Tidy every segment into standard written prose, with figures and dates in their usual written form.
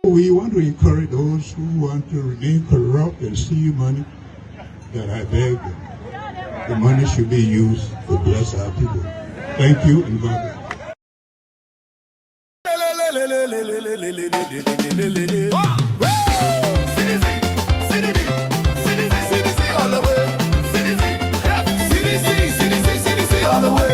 We want to encourage those who want to remain corrupt and steal money, that I beg the money should be used to bless our people. Thank you and God bless. CDC all the way. CDC all the way.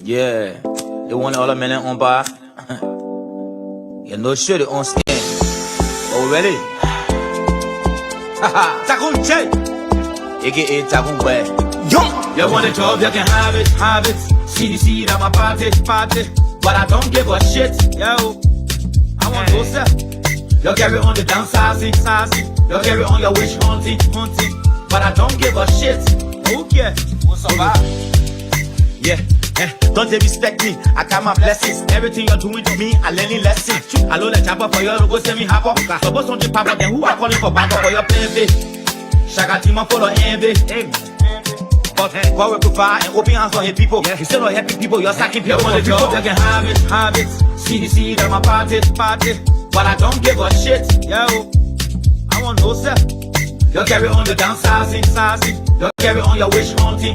Yeah, they want all a minute on bar. You know, shit on skin. Oh, ready? Haha, Takun Che, aka Takun Bay. Yo, you want a job, you can have it, have it. CDC, that my party, but I don't give a shit. Yo, I want to sell. You carry on the dance, sassy. You carry on your wish hunting, but I don't give a shit. Okay, what's up? Yeah. Don't they respect me? I got my blessings. Everything you're doing to me, I learning lessons. I know that jabba for you, go send me half up. Suppose on the papa, then who are calling for bank for your plan? Shaka team full of envy. But God will provide and open hands for his people. Instead of helping people, you're sacking people on the job. They can have it. CDC, that's my party. But I don't give a shit. Yo, I want no self. You carry on the downsizing. You carry on your wish hunting.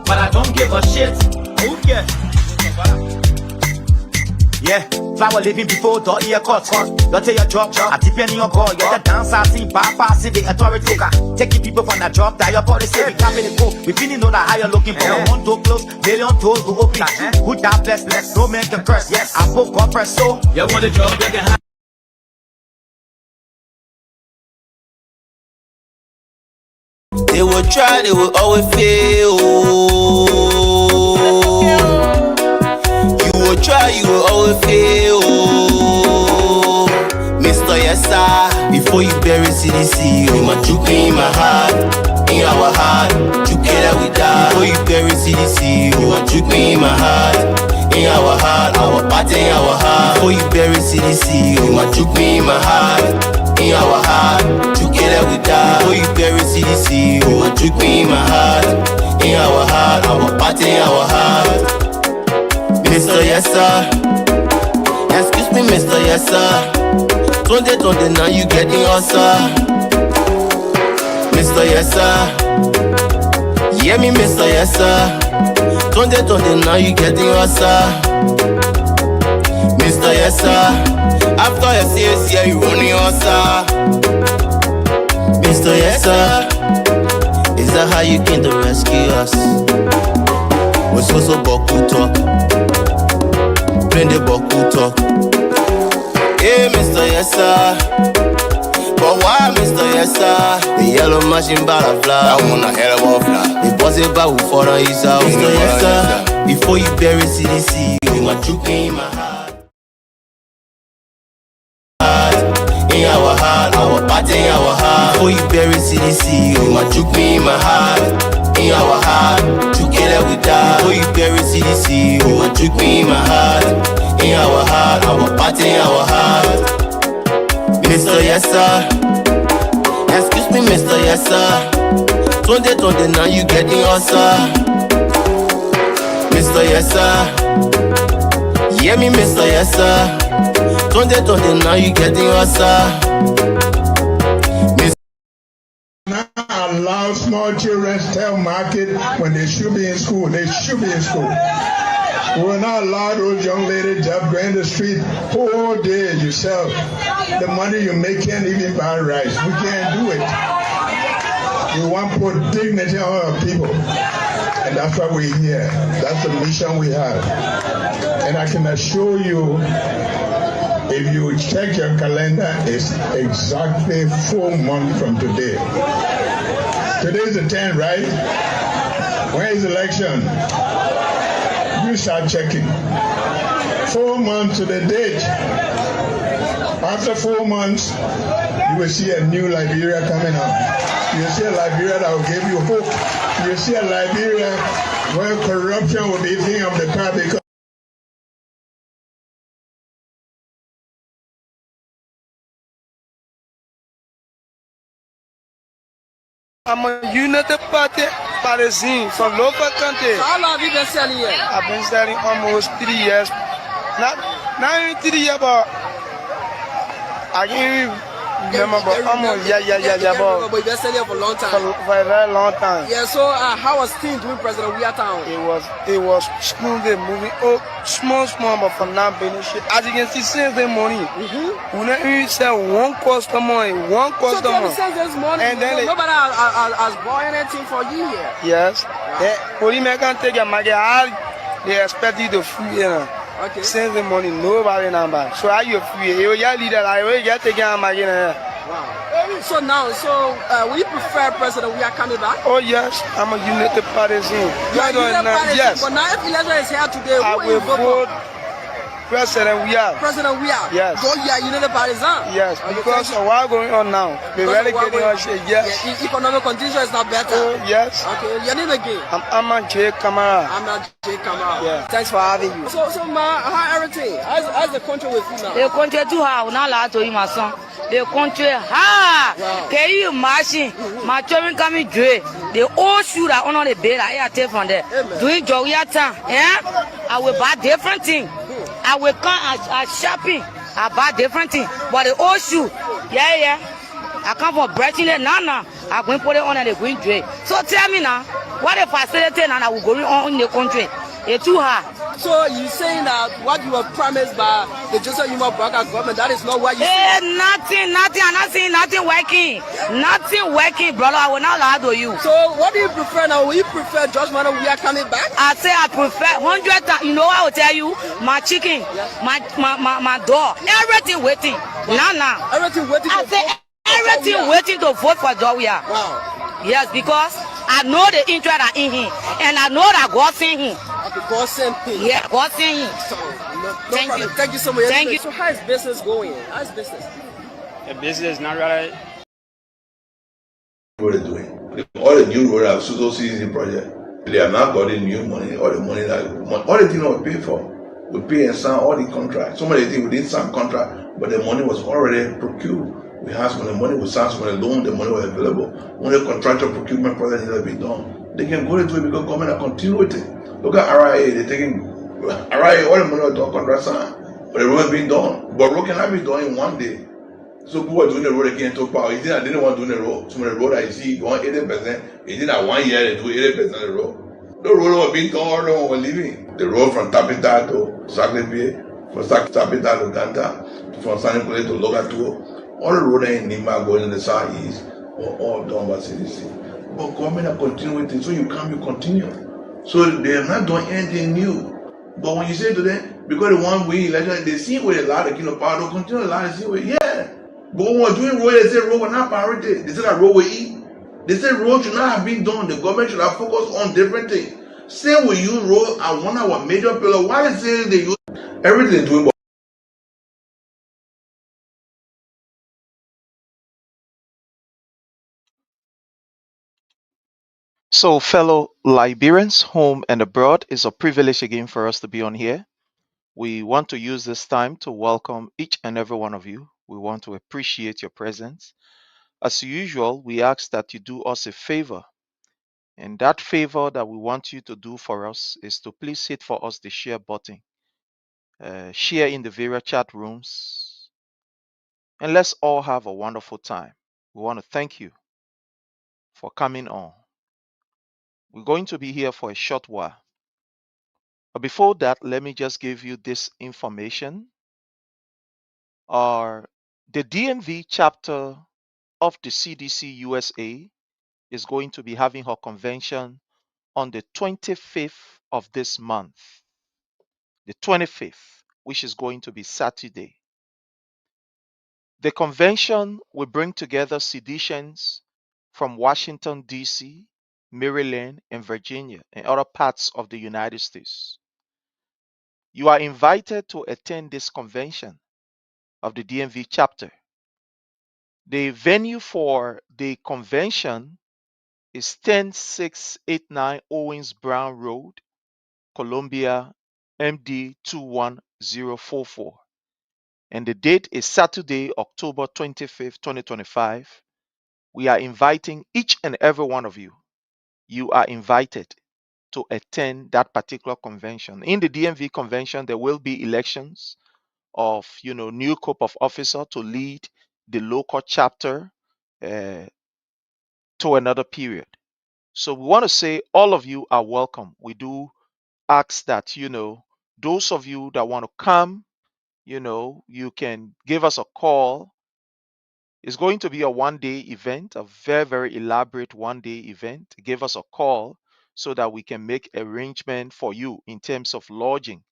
But I don't give a shit. Okay. Yeah, flower living before the ear cut. You take your job, I depend on your call. You're the downsizing, bypassing the authority. Taking people from that job that your policy. We can't really go. We feeling know that how you're looking for. One door close, million doors will open. Good job, bless. No man can curse. Yes, I spoke God first, so you want the job, you can have. They will try, they will always fail. You will try, you will always fail. Mr. Yes sir, before you bury CDC, you must juke in my heart, in our heart. Together we die. Before you bury CDC, you must juke in my heart, in our heart. Our party in our heart. Before you bury CDC, you must juke in my heart, in our heart. Together we die. Before you bury CDC, you must juke in my heart, in our heart. Our party in our heart. Mr. Yes sir, excuse me Mr. Yes sir. 20 now you getting answer. Mr. Yes sir, hear me Mr. Yes sir. 20 now you getting answer. Mr. Yes sir, after your CS yeah you running answer. Mr. Yes sir, is that how you came to rescue us? We so boku talk, plenty boku talk. Hey Mr. Yes sir, but why Mr. Yes sir? The yellow machine butterfly, I want a hell of a fly. The possible for the east side. Mr. Yes sir, before you bury CDC, you must juke in my heart. In our heart, our party in our heart. Before you bury CDC, you must juke me in my heart, in our heart. Together we die. Before you bury CDC, you must juke me in my heart, in our heart. Our party in our heart. Mr. Yes sir, excuse me Mr. Yes sir. 20 now you getting answer. Mr. Yes sir, hear me Mr. Yes sir. 20 now you getting answer. Now allow small children to tell market when they should be in school. They should be in school. We will not allow those young ladies to go in the street whole day yourself. The money you make can't even buy rice. We can't do it. We want to put dignity on our people. And that's why we're here. That's the mission we have. And I can assure you, if you check your calendar, it's exactly 4 months from today. Today's the 10th, right? When is the election? You start checking. 4 months to the date. After 4 months, you will see a new Liberia coming up. You will see a Liberia that will give you hope. You will see a Liberia where corruption will be a thing of the past because I'm a United Party Parisian from local country. So how long have you been selling here? I've been selling almost 3 years. Not even 3 years, but I can't remember, but almost, yeah. But you've been selling here for a long time. For a very long time. Yeah, so how was things doing President Weahian? It was smoothly moving. Oh, small, but for now, shit. As you can see, since the morning, we don't even sell one customer. So since this morning, and then nobody has bought anything for you here? Yes. When you can take a market, they expect you to free, you know. Okay. Since the morning, nobody number. So how you free? You leader, I will get taken a market. Wow. So now, will you prefer President Weahian coming back? Oh yes, I'm a United Party. Yes. But now if election is here today, who will you vote for? President Weahian. President Weahian. Yes. So you are United Partisan. Yes, Okay, because thank you. of what going on now. The Because of what relegating going- us shit, yes. Yeah, economic condition is not better. Oh, yes. Okay, your name again? I'm Aman J. Kamara. I'm not Jay Kamara. Yeah. Thanks for having you. So ma, how everything? How's the country with you now? The country too hard. Not allowed to eat my son. The country hard. Wow. Can you imagine? My children coming dre. The old shoe that on the bed, I take from there. Amen. Doing jogging time. Yeah. I will buy different things. I will come at shopping. I buy different things. But the old shoe, yeah. I come from Breaching now. I'm going to put it on the green tray. So tell me now, what the facility now that will go on in the country? It's too hard. So you saying that what you were promised by the Joseph Yuma Burger government, that is not what you Nothing. I'm not seeing nothing working. Nothing working, brother. I will not lie to you. So what do you prefer now? Will you prefer Judge Madam we are coming back? I say I prefer 100 times. You know what I will tell you? My chicken, my dog, everything waiting. Now. Everything waiting I to say vote everything for Weah. waiting to vote for Joya. Wow. Yes, because I know the interest are in him, and I know that God sent him. Okay, God sent him. Yeah, God sent him. So, no Thank problem. you. Thank you so much. Thank you. So how is business going? How's business? The business not really. What they're doing. All the new road have Suso CDC project. They have not got the new money, all the money that all the things that we pay for. We pay and sign all the contracts. Some of the things we didn't sign contract, but the money was already procured. We had some of the money, we signed some of the loan, the money was available. When the contractual procurement process needs to be done, they can go into it because government are continue with it. Look at RIA, they're taking RIA, all the money was done, contract signed. But the road has been done. But road cannot be done in one day. So people are doing the road again to power. He didn't want to do the road. Some of the road that you see, you want 80%. He did that 1 year they do 80% of the road. The road was being done, all the one was leaving. The road from Tapita to Saklepe, from Tapita to Ganta, from San Nicolas to Logato, all the road in Nima going in the southeast were all done by CDC. But government are continuing with it, so you can't continue. So they have not done anything new. But when you say to them, because the one we election, they see with a lot of power, they'll continue a lot of see with, yeah. But when we're doing road, they say road was not priority. They say that road will eat. They say road should not have been done. The government should have focused on different things. Say we use road as one of our major pillars. Why they say they use everything doing? But So, fellow Liberians, home and abroad, it's a privilege again for us to be on here. We want to use this time to welcome each and every one of you. We want to appreciate your presence. As usual, we ask that you do us a favor. And that favor that we want you to do for us is to please hit for us the share button. Share in the various chat rooms. And let's all have a wonderful time. We want to thank you for coming on. We're going to be here for a short while. But before that, let me just give you this information. The DMV chapter of the CDC-USA is going to be having her convention on the 25th of this month. The 25th, which is going to be Saturday. The convention will bring together Cdcians from Washington, D.C., Maryland, and Virginia, and other parts of the United States. You are invited to attend this convention of the DMV chapter. The venue for the convention is 10689 Owens Brown Road, Columbia, MD 21044. And the date is Saturday, October 25th, 2025. We are inviting each and every one of you. You are invited to attend that particular convention. In the DMV convention, there will be elections of new corp of officer to lead the local chapter to another period. So we want to say all of you are welcome. We do ask that those of you that want to come, you can give us a call. It's going to be a one-day event, a very, very elaborate one-day event. Give us a call so that we can make arrangement for you in terms of lodging.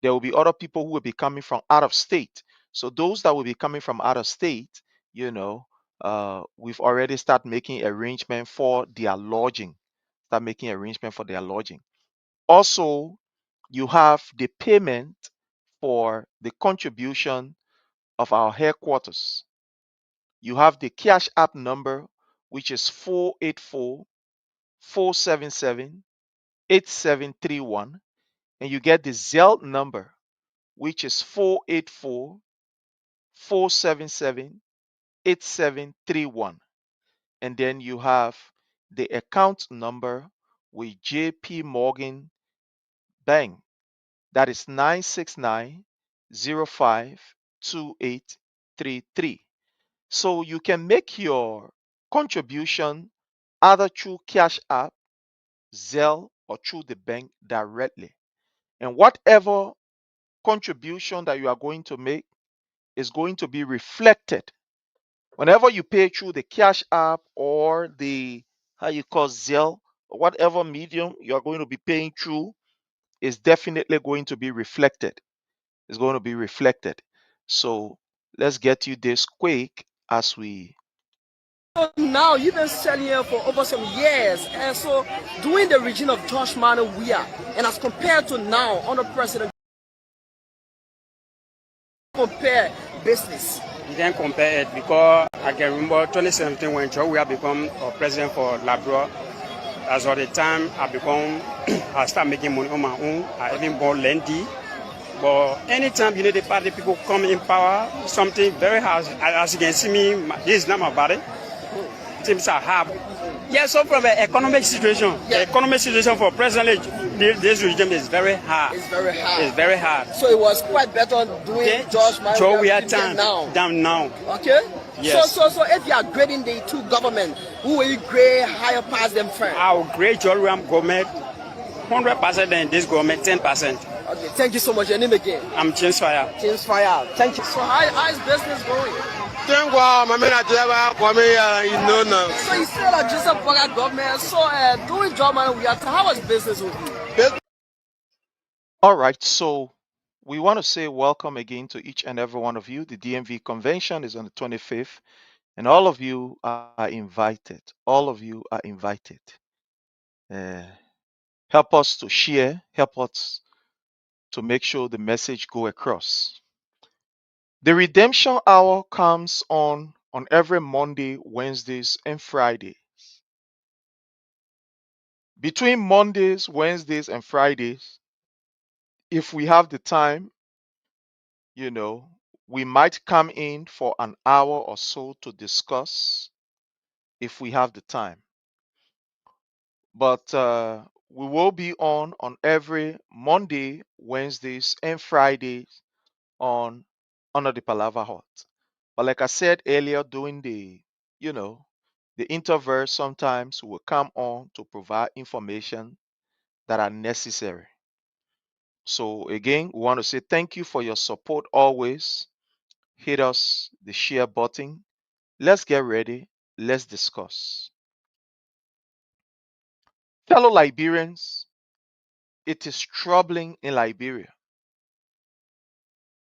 There will be other people who will be coming from out of state. So those that will be coming from out of state, we've already started making arrangement for their lodging. Start making arrangement for their lodging. Also, you have the payment for the contribution of our headquarters. You have the Cash App number, which is 484-477-8731, and you get the Zelle number, which is 484-477-8731. And then you have the account number with JP Morgan Bank. That is 969-05-2833. So you can make your contribution either through Cash App, Zelle, or through the bank directly. And whatever contribution that you are going to make is going to be reflected whenever you pay through the Cash App or the how you call Zelle, or whatever medium you are going to be paying through, is definitely going to be reflected. It's going to be reflected. So let's get you this quick as we. So now you've been selling here for over some years, and so during the regime of George Mano Weah, and as compared to now under President, compare business. You can compare it because I can remember 2017 when Joe Weah become president for Labrador. As of the time I start making money on my own. I even bought Lendy. But anytime you know the party people come in power, something very hard. As you can see me, this is not my body. Things are hard. Yeah, so from the economic situation, the economic situation for presently, this regime is very hard. It's very hard. It's very hard. So it was quite better doing George Mano Joe Weah down now. Okay. Yes. So if you are grading the two governments, who will you grade higher past them first? I will grade George Weah government 100% than this government 10%. Okay. Thank you so much. Your name again? I'm James Fire. James Fire. Thank you. So how is business going? Thank God, my man, you know now. So you said that Joseph Boga government. So doing George Mano Weah, how was business with you? All right, so we want to say welcome again to each and every one of you. The DMV convention is on the 25th, and all of you are invited. All of you are invited. Help us to share, help us to make sure the message go across. The redemption hour comes on every Monday, Wednesdays, and Fridays. Between Mondays, Wednesdays, and Fridays, if we have the time, we might come in for an hour or so to discuss if we have the time. But we will be on every Monday, Wednesdays, and Fridays on Under the Palava Hut. But like I said earlier, during the interverse, sometimes we will come on to provide information that are necessary. So again, we want to say thank you for your support always. Hit us the share button. Let's get ready. Let's discuss. Fellow Liberians, it is troubling in Liberia.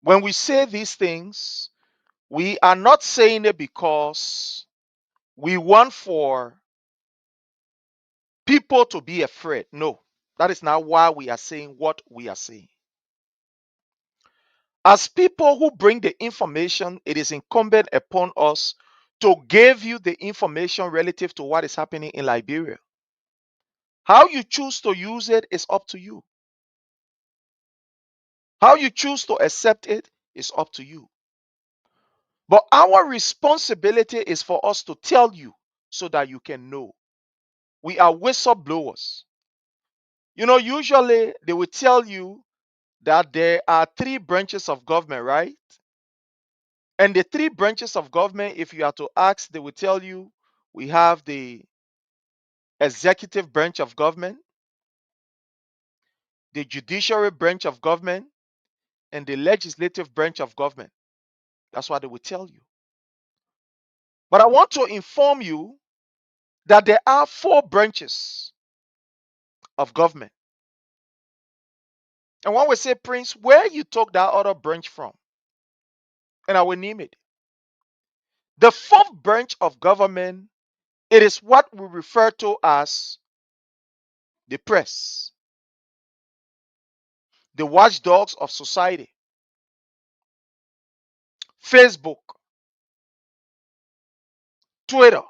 When we say these things, we are not saying it because we want for people to be afraid. No, that is not why we are saying what we are saying. As people who bring the information, it is incumbent upon us to give you the information relative to what is happening in Liberia. How you choose to use it is up to you. How you choose to accept it is up to you. But our responsibility is for us to tell you so that you can know. We are whistleblowers. Usually they will tell you that there are 3 branches of government, right? And the 3 branches of government, if you are to ask, they will tell you we have the executive branch of government, the judiciary branch of government, and the legislative branch of government. That's what they will tell you. But I want to inform you that there are 4 branches of government. And when we say, Prince, where you took that other branch from? And I will name it. The 4th branch of government, it is what we refer to as the press, the watchdogs of society. Facebook, Twitter,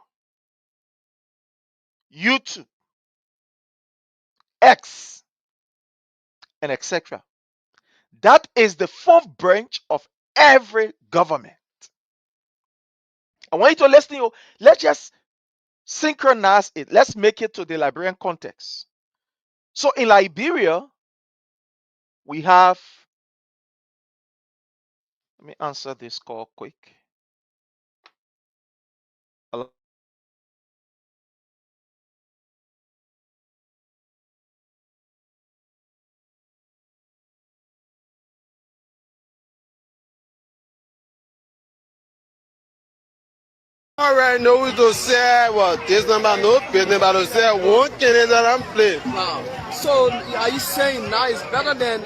YouTube, X, and etc. That is the fourth branch of every government. I want you to listen. Let's just synchronize it. Let's make it to the Liberian context. So in Liberia, we have, let me answer this call quick. Hello? Alright, know what to say. Well, this number no business about to say one Canadian and play. Wow. So are you saying now it's better than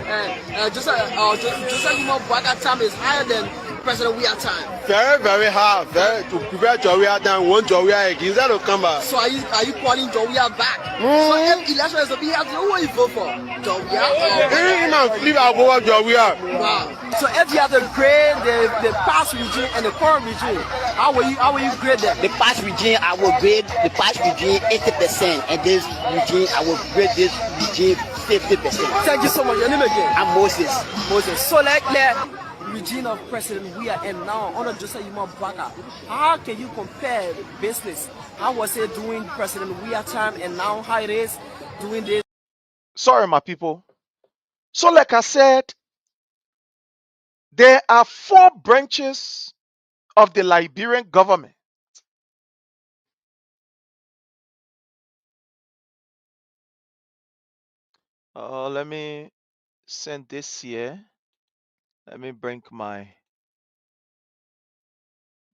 just like Baga time is higher than President Weah time? Very, very hard. Very to prepare Joria than one Joria against that will come back. So are you calling Joria back? So if election is to be held, who will you vote for? Joria? Even man flip our vote Joria. Wow. So if you have to grade the past regime and the current regime, how will you grade them? The past regime, I will grade the past regime 80%, and this regime, I will grade this regime 50%. Thank you so much. Your name again? I'm Moses. Moses. So like the regime of President Weah and now under Joseph Baga, how can you compare business? How was it during President Weah time and now how it is doing this? Sorry, my people. So like I said, there are four branches of the Liberian government. Let me send this here. Let me bring my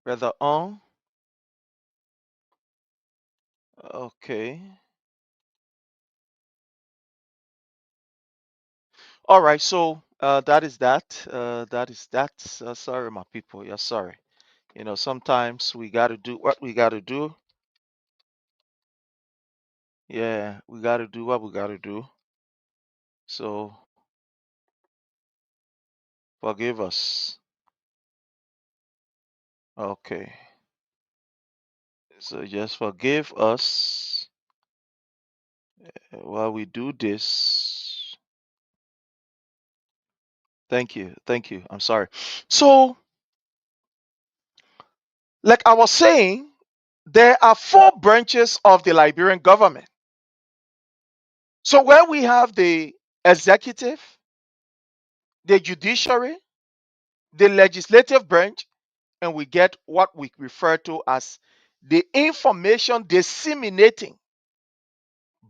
brother on. Okay. All right. So that is that. That is that. Sorry, my people. Yeah, sorry. Sometimes we got to do what we got to do. Yeah, we got to do what we got to do. So forgive us. Okay. So just forgive us while we do this. Thank you. Thank you. I'm sorry. So, like I was saying, there are four branches of the Liberian government. So, where we have the executive, the judiciary, the legislative branch, and we get what we refer to as the information disseminating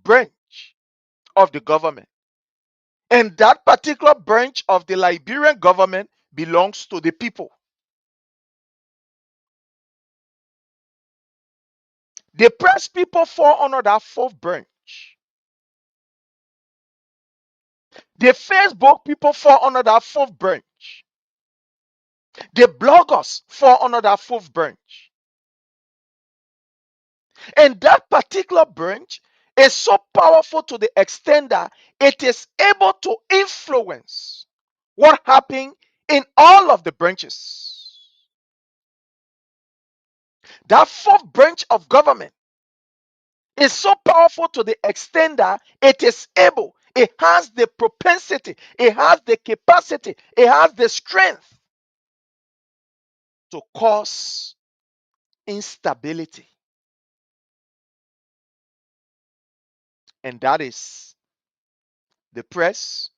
branch of the government. And that particular branch of the Liberian government belongs to the people. The press people fall under that fourth branch. The Facebook people fall under that fourth branch. The bloggers fall under that fourth branch. And that particular branch is so powerful to the extent that it is able to influence what happened in all of the branches. That fourth branch of government is so powerful to the extent that it is able, it has the propensity, it has the capacity, it has the strength to cause instability. And that is the press.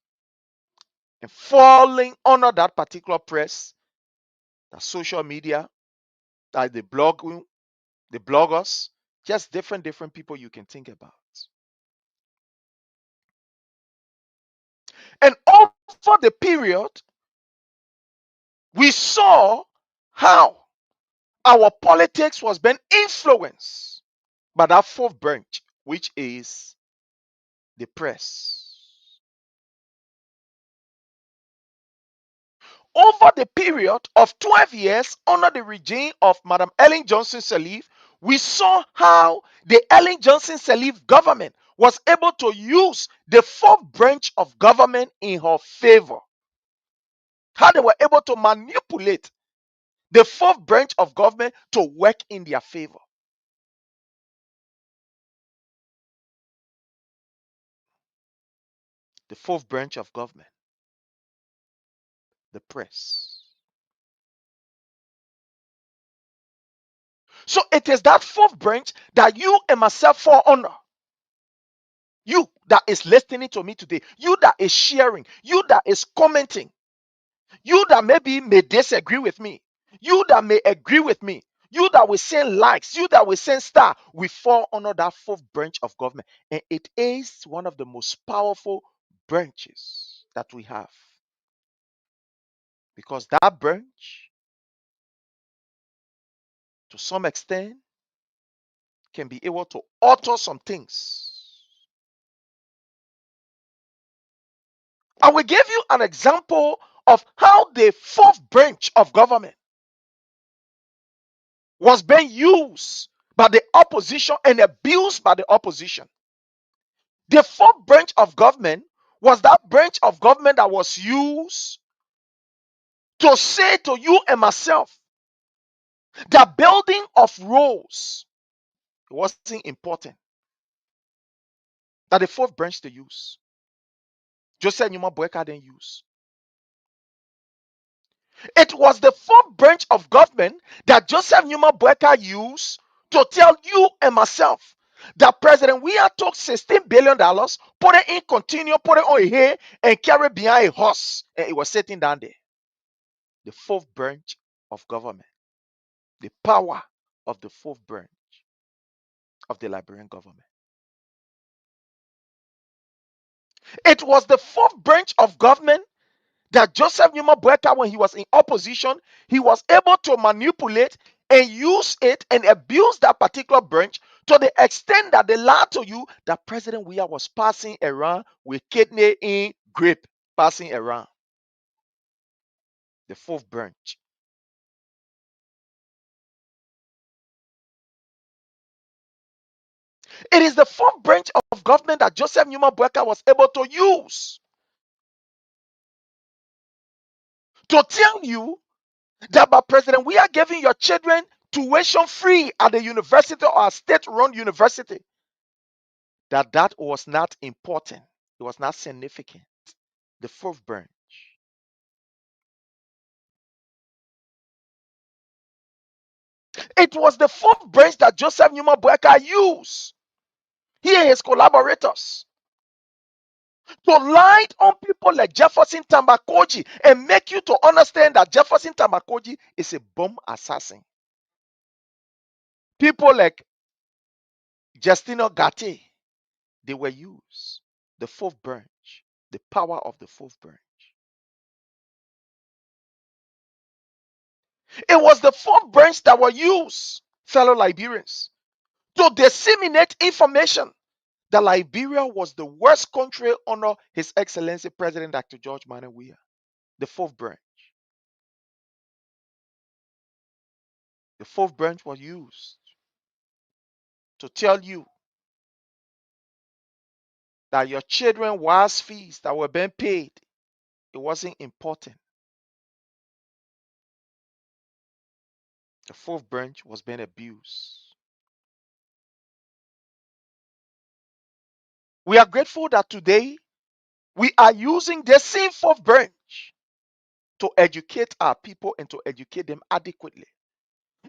And falling under that particular press, the social media, that the blogging, the bloggers, just different people you can think about. And over the period, we saw how our politics was being influenced by that fourth branch, which is the press. Over the period of 12 years under the regime of Madam Ellen Johnson Sirleaf, we saw how the Ellen Johnson Sirleaf government was able to use the fourth branch of government in her favor. How they were able to manipulate the fourth branch of government to work in their favor. The fourth branch of government, the press. So it is that fourth branch that you and myself fall under. You that is listening to me today, you that is sharing, you that is commenting, you that maybe may disagree with me, you that may agree with me, you that will send likes, you that will send star, we fall under that fourth branch of government. And it is one of the most powerful branches that we have. Because that branch, to some extent, can be able to alter some things. I will give you an example of how the fourth branch of government was being used by the opposition and abused by the opposition. The fourth branch of government was that branch of government that was used to say to you and myself that building of roads wasn't important. That the fourth branch to use. Joseph Numa Boyka didn't use. It was the fourth branch of government that Joseph Numa Boyka used to tell you and myself that President Weah took $16 billion, put it in container, put it on a hay, and carry behind a horse, and it was sitting down there. The fourth branch of government, the power of the fourth branch of the Liberian government. It was the fourth branch of government that Joseph Numa Boyka, when he was in opposition, he was able to manipulate and use it and abuse that particular branch to the extent that they lied to you that President Weah was passing around with kidney in grape, passing around. The fourth branch. It is the fourth branch of government that Joseph Numa Boyka was able to use to tell you that by President we are giving your children tuition free at the university or a state-run university, that was not important. It was not significant. The fourth branch. It was the fourth branch that Joseph Numa Boyka used, he and his collaborators, to lie on people like Jefferson Tambakoji and make you to understand that Jefferson Tambakoji is a bomb assassin. People like Justino Gatti, they were used. The fourth branch, the power of the fourth branch. It was the fourth branch that were used, fellow Liberians, to disseminate information that Liberia was the worst country under His Excellency President Dr. George Manuel Weah. The fourth branch. The fourth branch was used to tell you that your children was fees that were being paid, it wasn't important. The fourth branch was being abused. We are grateful that today we are using the same fourth branch to educate our people and to educate them adequately.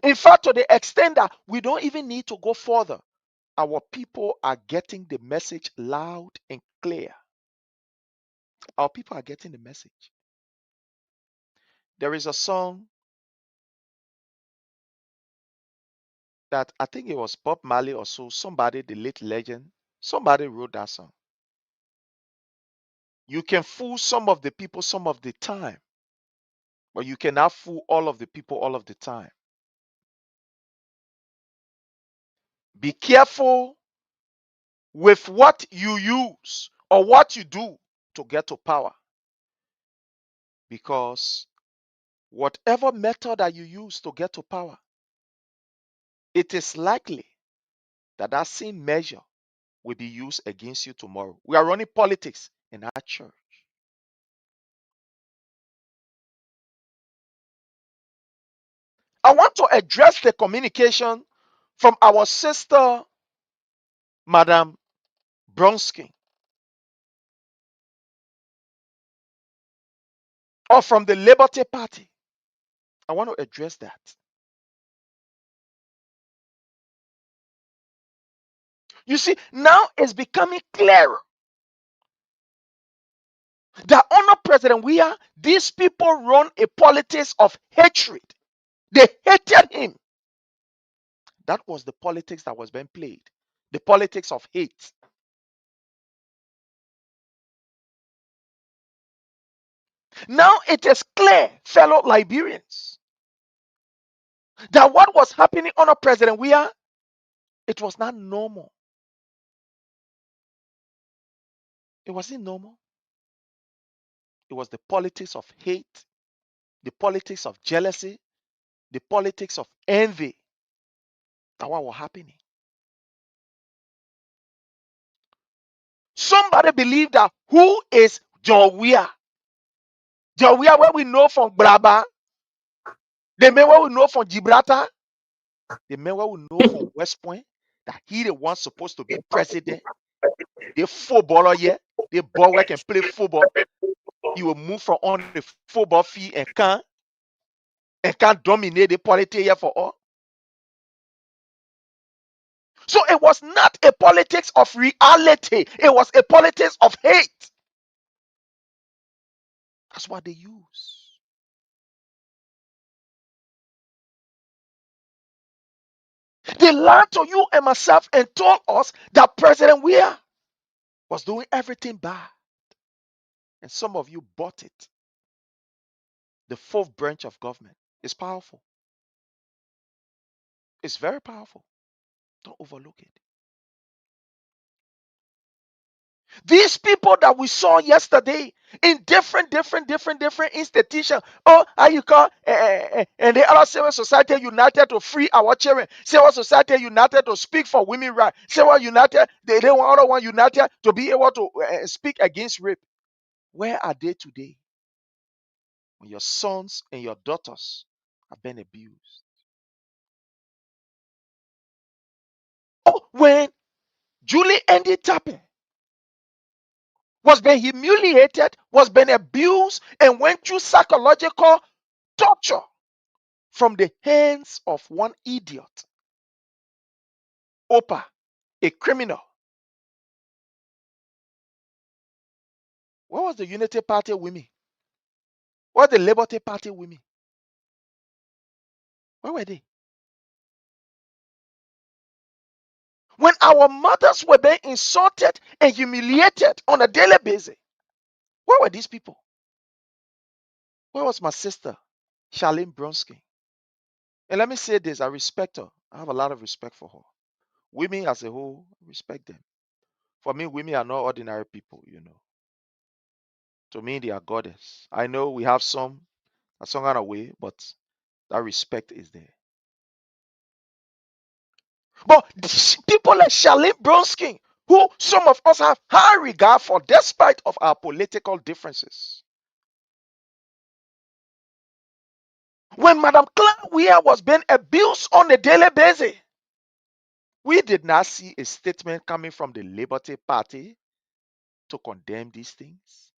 In fact, to the extent that we don't even need to go further, our people are getting the message loud and clear. Our people are getting the message. There is a song that I think it was Bob Marley or so, somebody, the late legend, somebody wrote that song. You can fool some of the people some of the time, but you cannot fool all of the people all of the time. Be careful with what you use or what you do to get to power, because whatever method that you use to get to power, it is likely that that same measure will be used against you tomorrow. We are running politics in our church. I want to address the communication from our sister, Madam Bronsky, or from the Liberty Party. I want to address that. You see, now it's becoming clearer that under President Weah, these people run a politics of hatred. They hated him. That was the politics that was being played. The politics of hate. Now it is clear, fellow Liberians, that what was happening under President Weah, it was not normal. It wasn't normal. It was the politics of hate, the politics of jealousy, the politics of envy that what was happening. Somebody believed that who is John Weah? John Weah, what we know from Braba, the man what we know from Gibraltar, the man what we know from West Point, that he the one supposed to be president. The footballer here, the boy who can play football. He will move from on the football field and can dominate the politics here for all. So it was not a politics of reality. It was a politics of hate. That's what they use. They lied to you and myself and told us that President Weah was doing everything bad. And some of you bought it. The fourth branch of government is powerful. It's very powerful. Don't overlook it. These people that we saw yesterday in different institutions. Oh, how you call and the other civil society united to free our children. Civil society united to speak for women rights. Civil united, they want other one united to be able to speak against rape. Where are they today? When your sons and your daughters have been abused. Oh, when Julie Andy Tapping was being humiliated, was being abused, and went through psychological torture from the hands of one idiot, Oprah, a criminal. What was the Unity Party women? What was the Liberty Party women? Where were they? When our mothers were being insulted and humiliated on a daily basis, where were these people? Where was my sister, Charlene Bronsky? And let me say this, I respect her. I have a lot of respect for her. Women as a whole, respect them. For me, women are not ordinary people, you know. To me, they are goddess. I know we have some kind of way, but that respect is there. But people like Charlene Bronsky, who some of us have high regard for despite of our political differences. When Madam Claire Weah was being abused on a daily basis, we did not see a statement coming from the Liberty Party to condemn these things.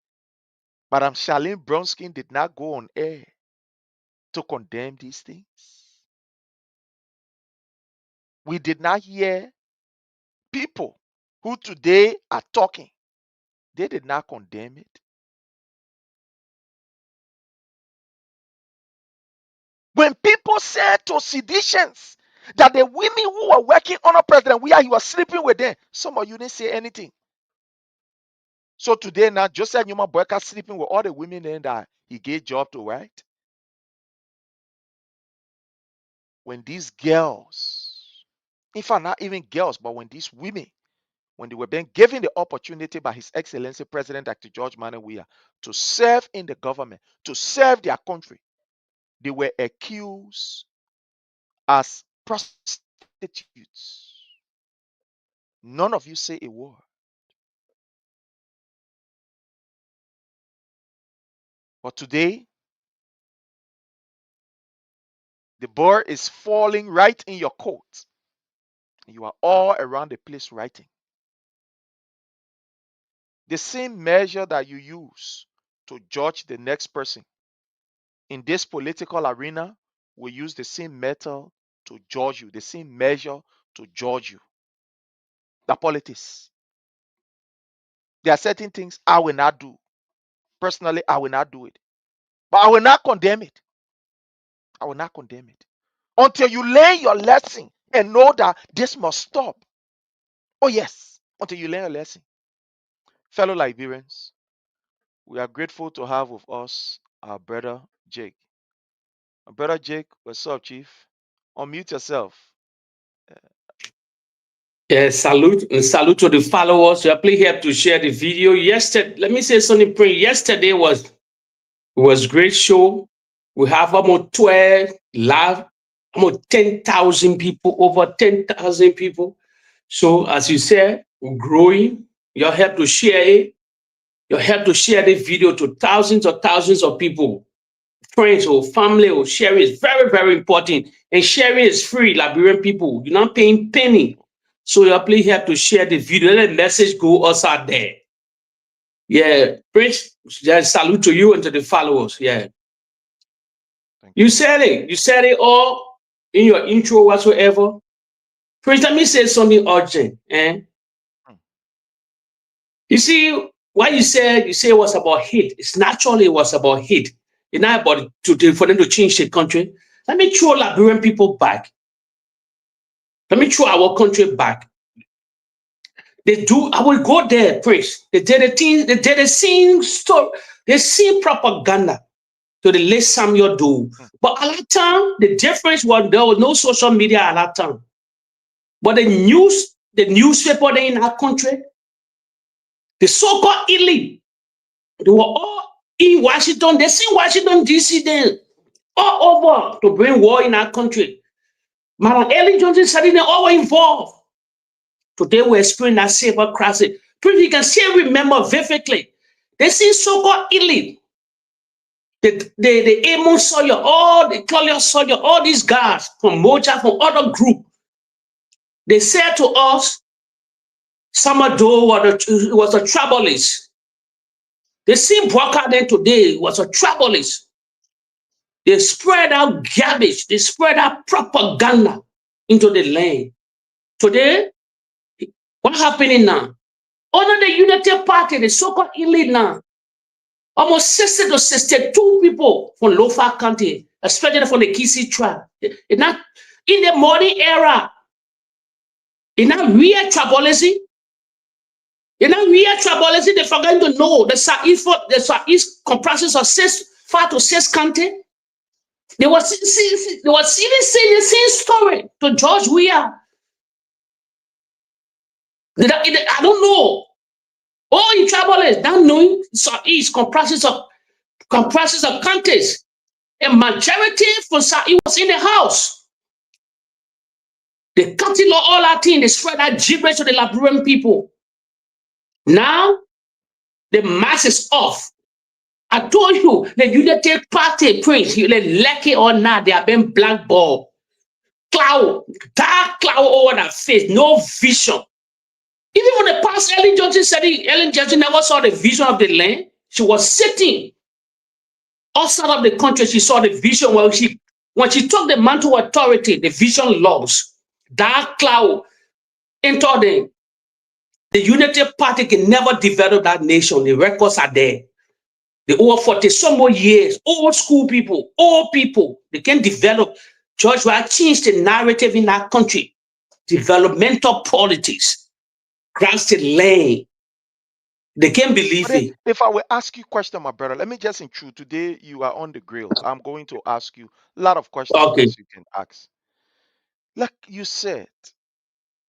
Madam Charlene Bronsky did not go on air to condemn these things. We did not hear people who today are talking. They did not condemn it. When people said to Cdcians that the women who were working under President Weah, he was sleeping with them, some of you didn't say anything. So today now, Joseph Newman Boyka sleeping with all the women then that he gave job to, right? When these girls, in fact, not even girls, but when these women, when they were being given the opportunity by His Excellency President Dr. George Manuel Weah to serve in the government, to serve their country, they were accused as prostitutes. None of you say a word. But today, The bird is falling right in your coat. You are all around the place writing. The same measure that you use to judge the next person in this political arena will use the same metal to judge you, the same measure to judge you. The politics. There are certain things I will not do. Personally, I will not do it. But I will not condemn it. I will not condemn it. Until you learn your lesson and know that this must stop. Oh, yes. Until you learn a lesson. Fellow Liberians, we are grateful to have with us our brother Jake. Our brother Jake, what's up, Chief? Unmute yourself. Yes, salute to the followers. We are please here to share the video. Yesterday, let me say something. Yesterday was great show. We have almost 12 live, almost 10,000 people, over 10,000 people. So as you said, we're growing. Your help to share it. Your help to share the video to thousands of people, friends or family or sharing is very, very important. And sharing is free, Liberian people. You're not paying penny. So you please help to share the video. Let the message go us out there. Yeah, Prince, just salute to you and to the followers. Yeah. You said it. You said it all in your intro whatsoever. Prince, let me say something urgent. You see, what you said it was about hate. It's naturally it was about hate. It's not about for them to change the country. Let me throw Liberian people back. Let me throw our country back. I will go there, Prince. They did the same story, the same propaganda to the late Samuel Doe. But at that time, the difference was there was no social media at that time. But the newspaper in our country, the so-called elite, they were all in Washington. They see Washington, D.C. then all over to bring war in our country. Madam Ellen Johnson said they all were involved. Today we're experiencing that saber crisis. You can still remember vividly. They see so-called elite. The Amos Sawyer, all the Claudius Sawyer, all these guys from Moja, from other group. They said to us, Samadou was a troublist. They see Broca then today was a troublist. They spread out garbage. They spread out propaganda into the land. Today, what's happening now? Under the Unity Party, the so-called elite now, almost 60 to 62 people from Lofa County, especially from the Kisi tribe. In the modern era, in that real tribalism, they're forgetting to know the Southeast comprises of 5 to 6 counties. They were even saying the same story to George Weah. I don't know. All in tribalists don't know Southeast comprises of counties. A majority for Southeast was in the house. They cut it all that thing. They spread that gibberish to the Liberian people. Now, the mask is off. I told you, the Unity Party, Prince, you like it or not, they have been blackballed. Dark cloud over their face, no vision. Even when the past Ellen Johnson said Ellen Johnson never saw the vision of the land. She was sitting outside of the country. She saw the vision when she took the mantle authority, the vision lost. Dark cloud entered the Unity Party can never develop that nation. The records are there. The over 40 some more years, old school people, they can develop. George Weah changed the narrative in that country. Developmental politics. Grants the land. They can't believe it. If I will ask you a question, my brother, let me just intrude. Today you are on the grill. I'm going to ask you a lot of questions as you can ask. Like you said,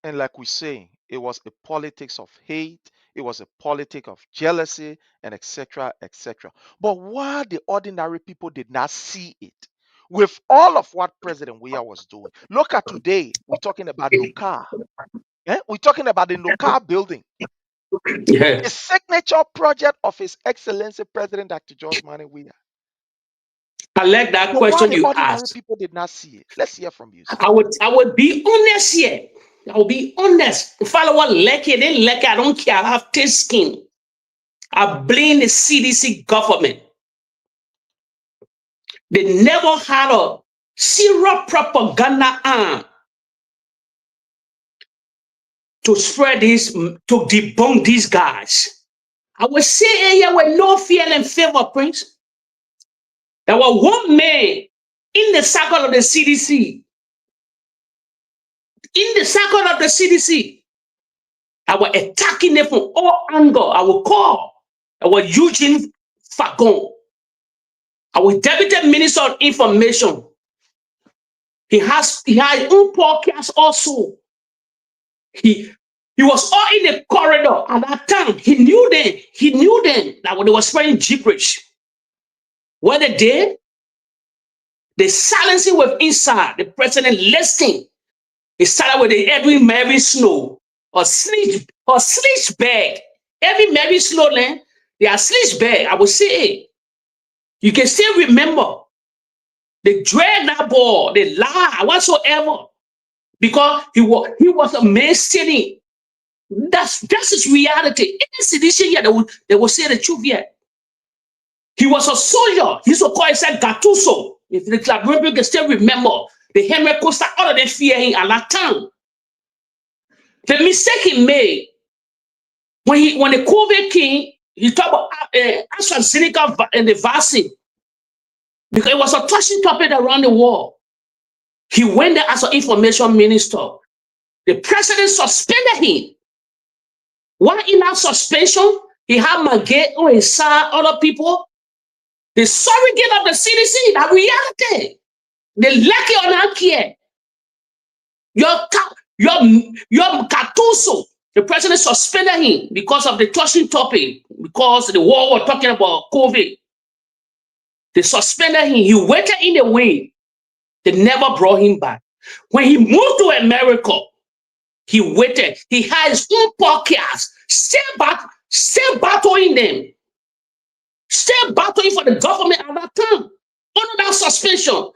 and like we say, it was a politics of hate, it was a politic of jealousy, and etc., etc. But why the ordinary people did not see it? With all of what President Weah was doing. Look at today, we're talking about Nukar. We're talking about the Nukar building. A signature project of His Excellency President Dr. George Mani Weah. I like that So question why you ordinary asked. people did not see it? Let's hear from you, sir. I would be honest here. I will be honest. Follow what like it, they like it, I don't care. I have thick skin. I blame the CDC government. They never had a zero propaganda arm to spread this, to debunk these guys. I would say here with no fear and favor, Prince. There was one man in the circle of the CDC. In the circle of the CDC. I was attacking them from all angles. I will call. I was Eugene Fagon. I was Deputy Minister of Information. He had his own podcast also. He was all in the corridor at that time. He knew them that when they were spreading gibberish. What they did, they silenced him with inside. The president listening. He started with the every Mary Snow or sleep bag. Every Mary Snow land, they are sleep bag. I will say, you can still remember. They dragged that ball, they lie whatsoever, because he was a man sitting. That's his reality. In the sedition here, they will say the truth here. He was a soldier. He used to call himself Gattuso. If the club people can still remember, the Henry Costa, all of them fear him at that time. The mistake he made when the COVID came, he talked about AstraZeneca and the vaccine, because it was a touching topic around the world. He went there as an information minister. The president suspended him. While in that suspension, he had Magate on his side, other people. The surrogate of the CDC, that reality. They lack it or not care. Your Katuso, the president suspended him because of the touching topic, because the war was talking about COVID. They suspended him. He waited in the wing. They never brought him back. When he moved to America, he waited. He had his own podcast. Still battling them. Still battling for the government at that time. Under that suspension.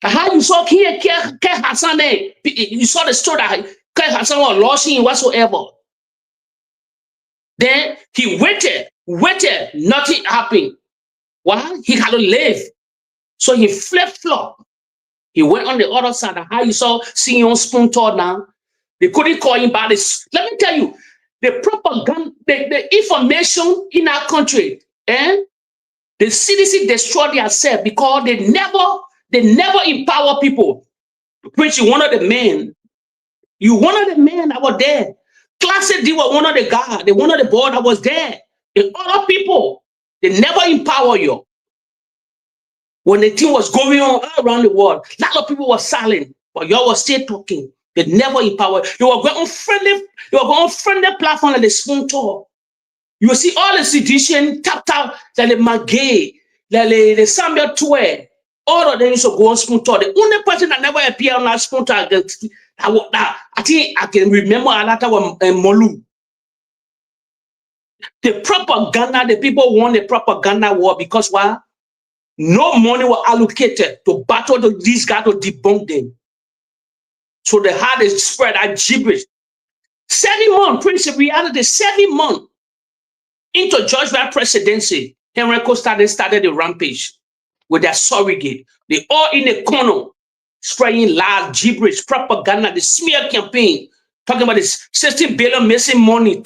How you saw here, Hassan, you saw the story that Hassan was losing whatsoever. Then he waited, nothing happened. Why? He had to live. So he flip-flop. He went on the other side. How you saw Sion Spoon Tour now. They couldn't call him back. Let me tell you, the propaganda, the information in our country, the CDC destroyed themselves because they never empower people. Which you one of the men. You one of the men that were there. Classic D was one of the guys. They one of the board that was there. The other people, they never empower you. When the thing was going on all around the world, a lot of people were silent, but y'all were still talking. They never empower. You were going on friendly platform like the Spoon Tour. You will see all the Cdcians tap, like the Magay, like the Samuel Tue. All of them used to go on Spoon Tour. The only person that never appeared on that Spoon Tour, I think I can remember a lot of Molu. The propaganda, the people won the propaganda war because why? No money was allocated to battle these guys to debunk them. So they had to spread that gibberish. 7 months, Prince, in reality, 7 months into George Bush presidency, Henry Costa started the rampage with their surrogate. They all in the corner, spreading lies, gibberish, propaganda, the smear campaign, talking about this 60 billion missing money,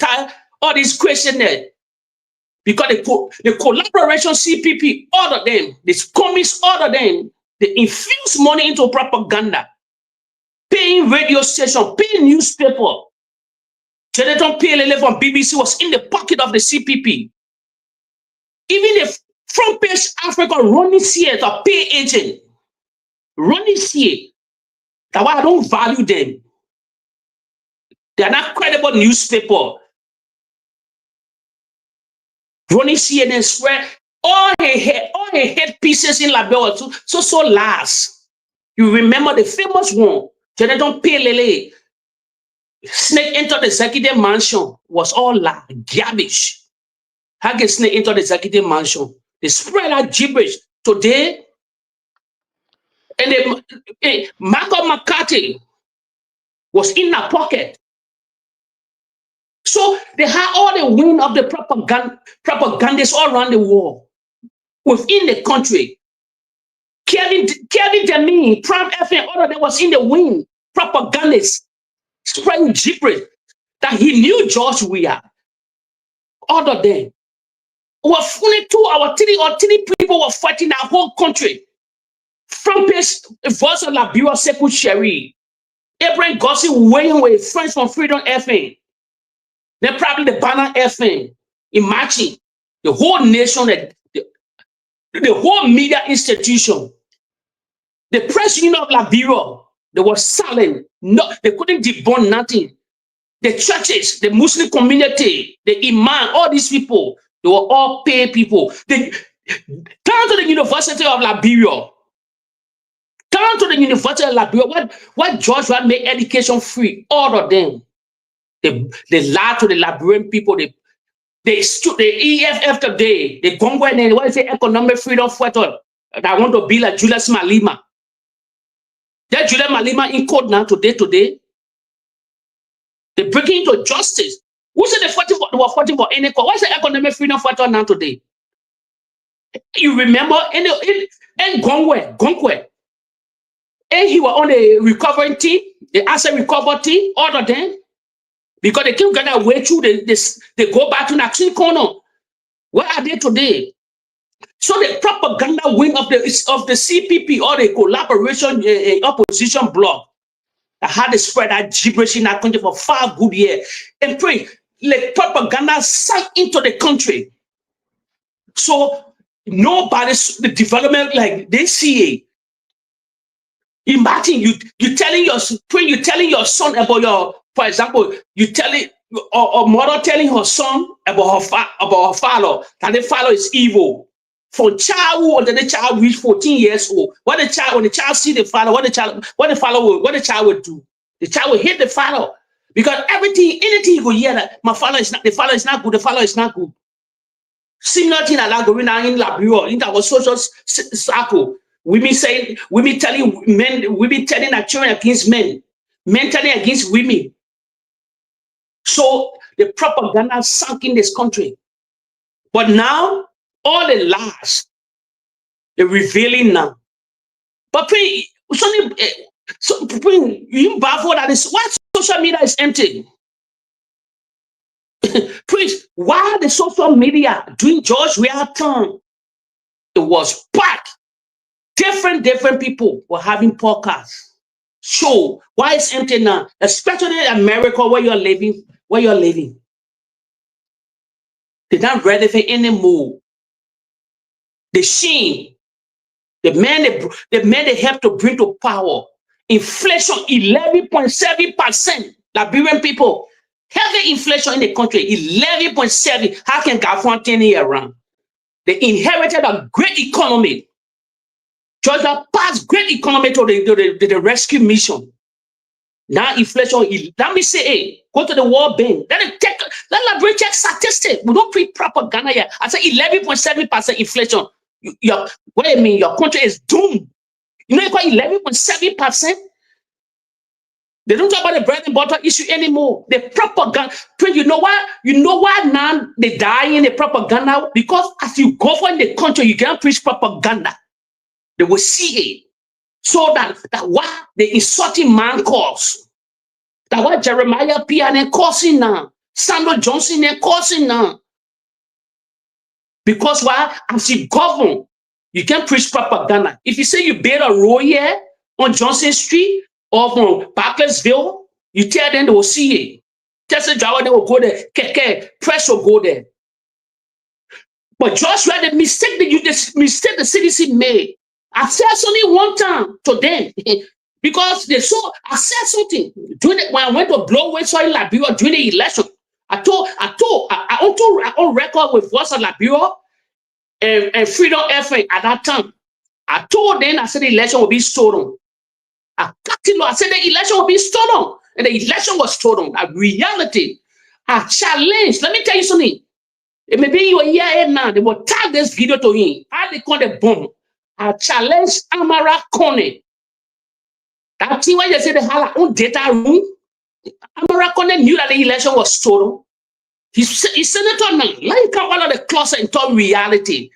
all these questions there. Because the collaboration CPP, all of them, the commies, all of them, they infuse money into propaganda, paying radio station, paying newspaper. Jonathan PLL from BBC was in the pocket of the CPP. Even the front page Africa running here, the pay agent, running here. That's why I don't value them. They are not credible newspaper. Running CNN spread all her head pieces in Liberia so last. You remember the famous one, Jonathan PLL. Snake entered the executive mansion was all like garbage. How can snake enter the executive mansion? They spread out gibberish. Today, And Malcolm McCarthy was in a pocket. So they had all the wind of the propagandists all around the world, within the country. Kevin Deming, Prime FM, all of them was in the wind, propagandists, spreading gibberish that he knew George Weah. All of them. Was only 2 or 3 people were fighting the whole country. Front page, voice of Liberia, Sekou Sherry, Abraham Gossi, Weahian with friends from Freedom FM. Then probably the Banner FM. Imagine the whole nation, the whole media institution, the press union of Liberia, they were silent. No, they couldn't debunk nothing. The churches, the Muslim community, the imam, all these people, they were all paid people. They come to the University of Liberia. Come to the University of Liberia. What George had made education free? All of them. They lied to the Liberian people. They stood the EFF today. They go and they want to say economic freedom fighter. I want to be like Julius Malema. That Julius Malema in court now today. They break into justice. Who said they were fighting for any court? What's the economic freedom fighter now today? You remember in Gongwe, and he was on the recovering team, the asset recovery team, all of them, because they keep getting away through they go back to Naxin Corner. Where are they today? So the propaganda wing of the CPP or the collaboration opposition bloc that had to spread that gibberish in that country for 5 good years. And pray, like propaganda sank into the country. So nobody's the development like they see it. Imagine you telling your son about your, for example, you telling or mother telling her son about her father, that the father is evil. From childhood until the child reach 14 years old, when the child see the father, what the child will do? The child will hate the father because anything he go hear that the father is not good, the father is not good. Similar thing like that going on in Liberia, in our social circle. Women telling that children against men telling against women. So the propaganda sunk in this country. But now, all the lies, they're revealing now. But you baffled that is why social media is empty. Please, why the social media during George Weah time? It was packed. Different people were having podcasts. So why it's empty now? Especially in America where you're living. They're not relevant anymore. The shame, the man they help to bring to power. Inflation 11.7%. Liberian people, heavy inflation in the country, 11.7. How can Gafon 10 years around? They inherited a great economy. Georgia passed great economy to the rescue mission. Now inflation, let me say, hey, go to the World Bank. Let Liberia check statistics. We don't pre propaganda here. I say 11.7% inflation. What do you mean? Your country is doomed. You know you call 11.7%? They don't talk about the bread and butter issue anymore. The propaganda. You know why now they die in the propaganda? Because as you go for in the country, you can't preach propaganda. They will see it. So that why the insulting man calls. That why Jeremiah P. and causing now. Samuel Johnson and causing now. Because why? As you govern, you can preach propaganda. If you say you build a road here on Johnson Street or from Barclaysville, you tell them they will see it. Tesla driver, they will go there. Keke, press will go there. But Joshua, the mistake the CDC made, I said only one time to them because I said something when I went to blow away soil Liberia during the election. I on record with Voice of Liberia and Freedom FM at that time. I told them I said the election will be stolen. I said the election will be stolen, and the election was stolen. A reality. I challenged. Let me tell you something. Maybe you are here now. They will tag this video to him. How they call the bomb. I challenge Amara Kone That thing when you say they had our own data room, America knew that the election was stolen. He's senator now. Let him come out of the closet and talk reality.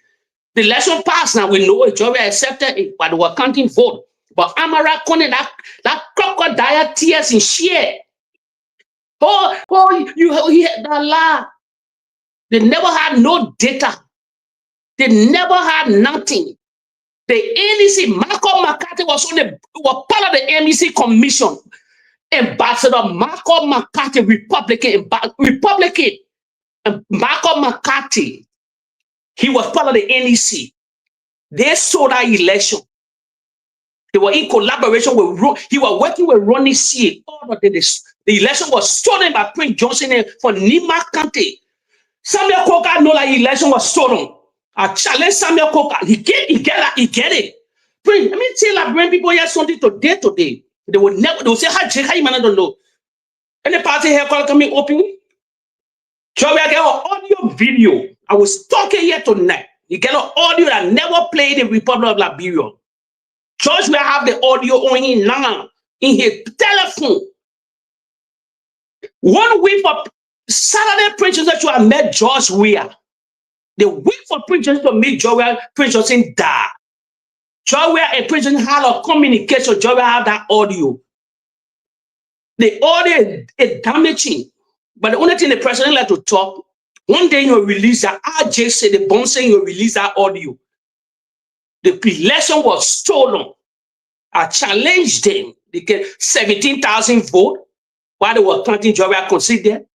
The election passed now. We know it. Georgia accepted it, but they were counting vote. But Amara Kone, that crocodile tears in sheer. Oh, you hear that law. They never had no data. They never had nothing. The NEC, Malcolm McCarthy was part of the NEC commission. Ambassador Malcolm McCarthy, Republican, and Malcolm McCarthy, he was part of the NEC. They saw that election. They were in collaboration with, he was working with Ronnie C. All of this. The election was stolen by Prince Johnson for Nima County. Samuel Coker know that election was stolen. I challenge Samuel Coker. He get it. Prince, let me tell Liberian people here something today. They will say, how you man don't know. Any party here call coming open? So we get an audio video. I was talking here tonight. You get an audio that never played in the Republic of Liberia. George will have the audio on him now in his telephone. 1 week for Saturday preachers that you have met George Weah. The week for preachers to meet George Weah, preachers in die. George Weah and preachers had a communication. George Weah have that audio. The audio is damaging. But the only thing the president like to talk, one day you release that. RJ said the bond saying you release that audio. The election was stolen. I challenged them. They get 17,000 votes while they were counting Georgia considered.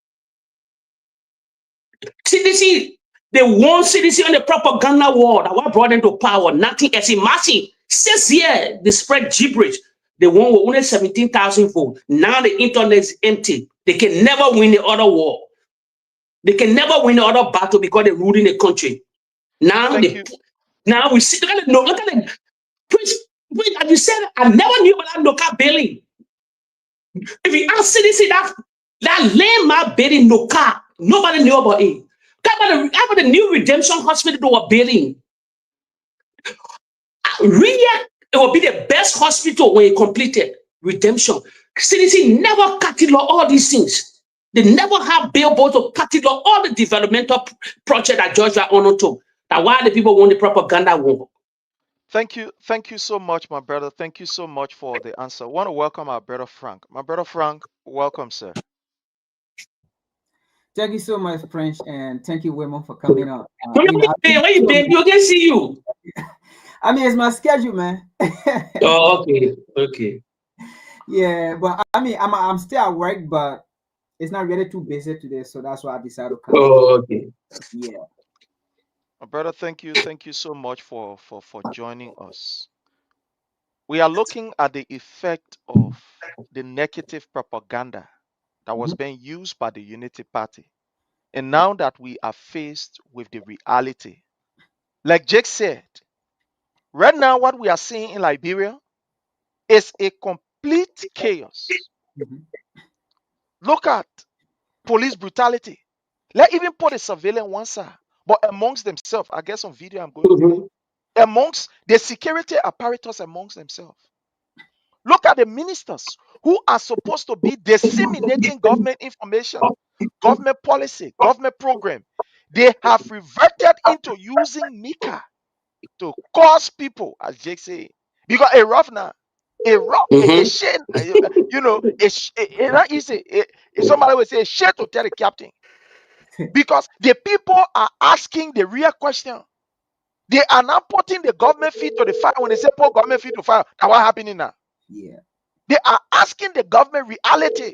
CDC, they won CDC on the propaganda war that what brought them to power. Nothing else. Imagine 6 years they spread gibberish. They won with only 17,000 votes. Now the internet is empty. They can never win the other war. They can never win the other battle because they're ruling the country. Now we see. Look at it. Preach, as you said, I never knew about that Noka billing. If you ask CDC that landmark billing Noka, nobody knew about it. How about the new redemption hospital they were building? Really, it will be the best hospital when it completed redemption. CDC never catalog all these things. They never have billboards to catalog all the developmental project that Georgia honored to. That's why the people want the propaganda war. Thank you so much, my brother. Thank you so much for the answer. I want to welcome our brother Frank. My brother Frank, welcome, sir. Thank you so much, French, and thank you, Women, for coming up. Where you been? You can see you. I mean, it's my schedule, man. Oh, okay. Yeah, but I mean, I'm still at work, but it's not really too busy today, so that's why I decided to come. Oh, okay. Yeah. My brother, thank you so much for joining us. We are looking at the effect of the negative propaganda that was being used by the Unity Party. And now that we are faced with the reality, like Jake said, right now what we are seeing in Liberia is a complete chaos. Look at police brutality. Let even put a surveillance one side, but amongst themselves, I guess on video I'm going to amongst the security apparatus amongst themselves. Look at the ministers who are supposed to be disseminating government information, government policy, government program. They have reverted into using Mika to cause people, as Jake said, because a rough now, a shit, you know, it's not easy. Somebody would say a shit to tell the captain, because the people are asking the real question. They are now putting the government feet to the fire. When they say put government feet to fire, now what happening now? Yeah. They are asking the government reality.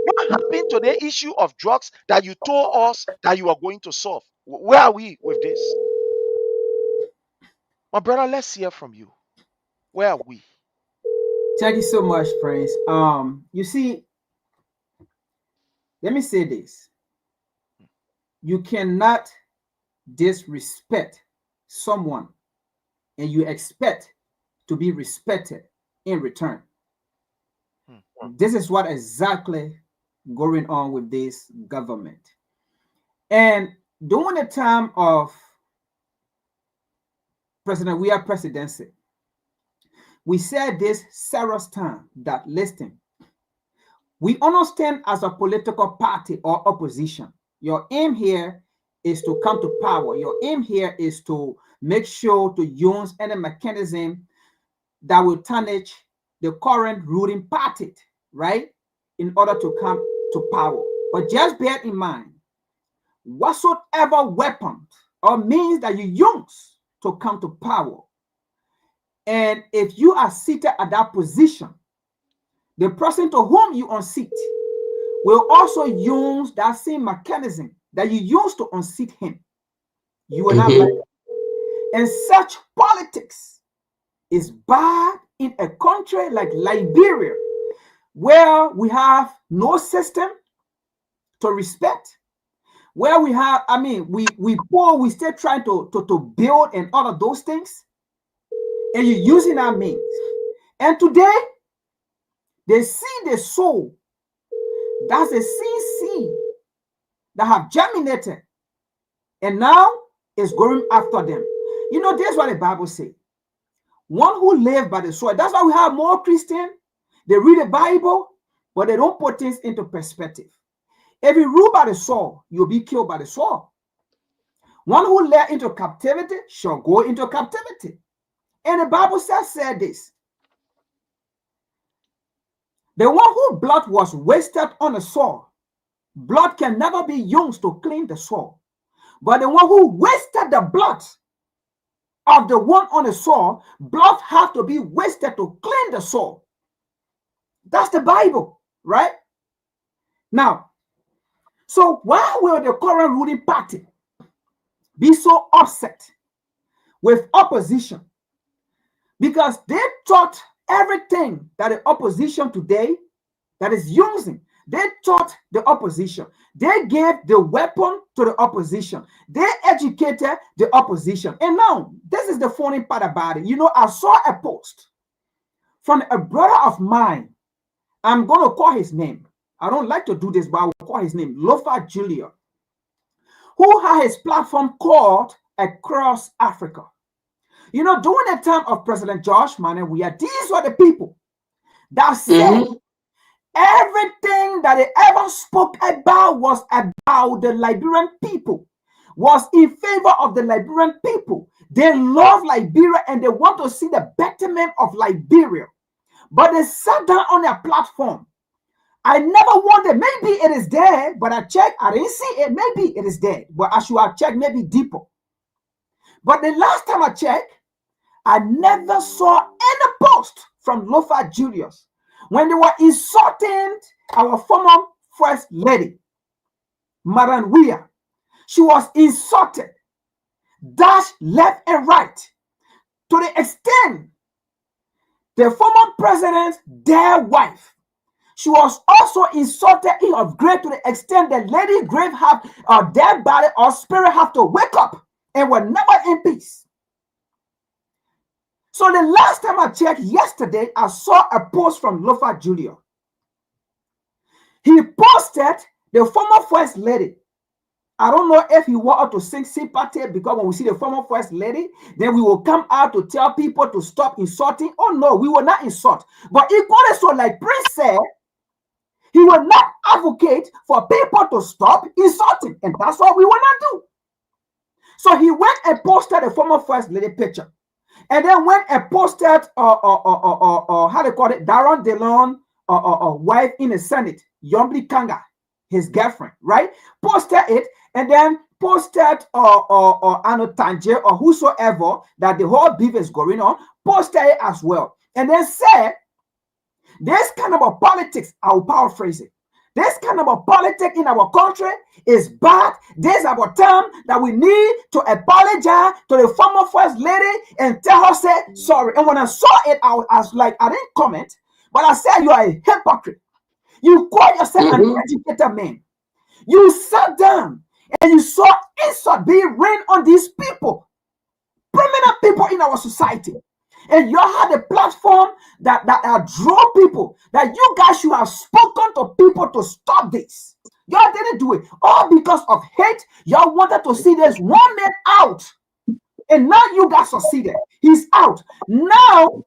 What happened to the issue of drugs that you told us that you are going to solve? Where are we with this? My brother, let's hear from you. Where are we? Thank you so much, Prince. You see, let me say this. You cannot disrespect someone and you expect to be respected in return. This is what exactly going on with this government. And during the time of President Weah presidency, we said this several times that listen, we understand as a political party or opposition, your aim here is to come to power. Your aim here is to make sure to use any mechanism that will tarnish the current ruling party, right? In order to come to power. But just bear in mind, whatsoever weapon or means that you use to come to power, and if you are seated at that position, the person to whom you unseat will also use that same mechanism that you used to unseat him. You will not like it. And such politics is bad in a country like Liberia, where we have no system to respect, where we have, we poor, we still trying to build and all of those things, and you're using our means. And today, they see the soul. That's a seed that have germinated, and now is going after them. You know, that's what the Bible says. One who lives by the sword. That's why we have more Christians. They read the Bible, but they don't put things into perspective. If you rule by the sword, you'll be killed by the sword. One who led into captivity shall go into captivity. And the Bible said this. The one whose blood was wasted on the sword, blood can never be used to clean the sword. But the one who wasted the blood of the one on the sword, blood have to be wasted to clean the sword. That's the Bible, right? Now, so why will the current ruling party be so upset with opposition? Because they taught everything that the opposition today that is using. They taught the opposition. They gave the weapon to the opposition. They educated the opposition. And now, this is the funny part about it. You know, I saw a post from a brother of mine. I'm going to call his name. I don't like to do this, but I will call his name, Lofa Julia, who has his platform called Across Africa. You know, during the time of President George Weahian, these were the people that said everything that they ever spoke about was about the Liberian people, was in favor of the Liberian people. They love Liberia and they want to see the betterment of Liberia. But they sat down on their platform. I never wondered, maybe it is there, but I checked, I didn't see it. Maybe it is there, but I should have checked maybe deeper. But the last time I checked, I never saw any post from Lofa Julius when they were insulting our former First Lady, Madam Weahian. She was insulted, dashed left and right, to the extent the former president's dear wife, she was also insulted in her grave to the extent that Lady Grave have a dead body or spirit have to wake up and were never in peace. So the last time I checked yesterday, I saw a post from Lofa Julia. He posted the former First Lady. I don't know if he wanted to sing sympathy, because when we see the former First Lady, then we will come out to tell people to stop insulting. Oh no, we will not insult. But equally so, like Prince said, he will not advocate for people to stop insulting. And that's what we will not do. So he went and posted the former First Lady picture. And then went and posted, how they call it, Darren Delon, wife in the Senate, Yombli Kanga, his girlfriend, right? Posted it, and then posted Anotanje or whosoever that the whole beef is going on, posted it as well. And then said, this kind of a politics, I will paraphrase it. This kind of a politics in our country is bad. This is our time that we need to apologize to the former First Lady and tell her, say, sorry. And when I saw it, I was like, I didn't comment, but I said, you are a hypocrite. You call yourself an educated man. You sat down and you saw insult being rained on these people, prominent people in our society. And you had a platform that draw people, that you guys should have spoken to people to stop this. Y'all didn't do it. All because of hate. Y'all wanted to see this one man out. And now you guys succeeded. He's out. Now,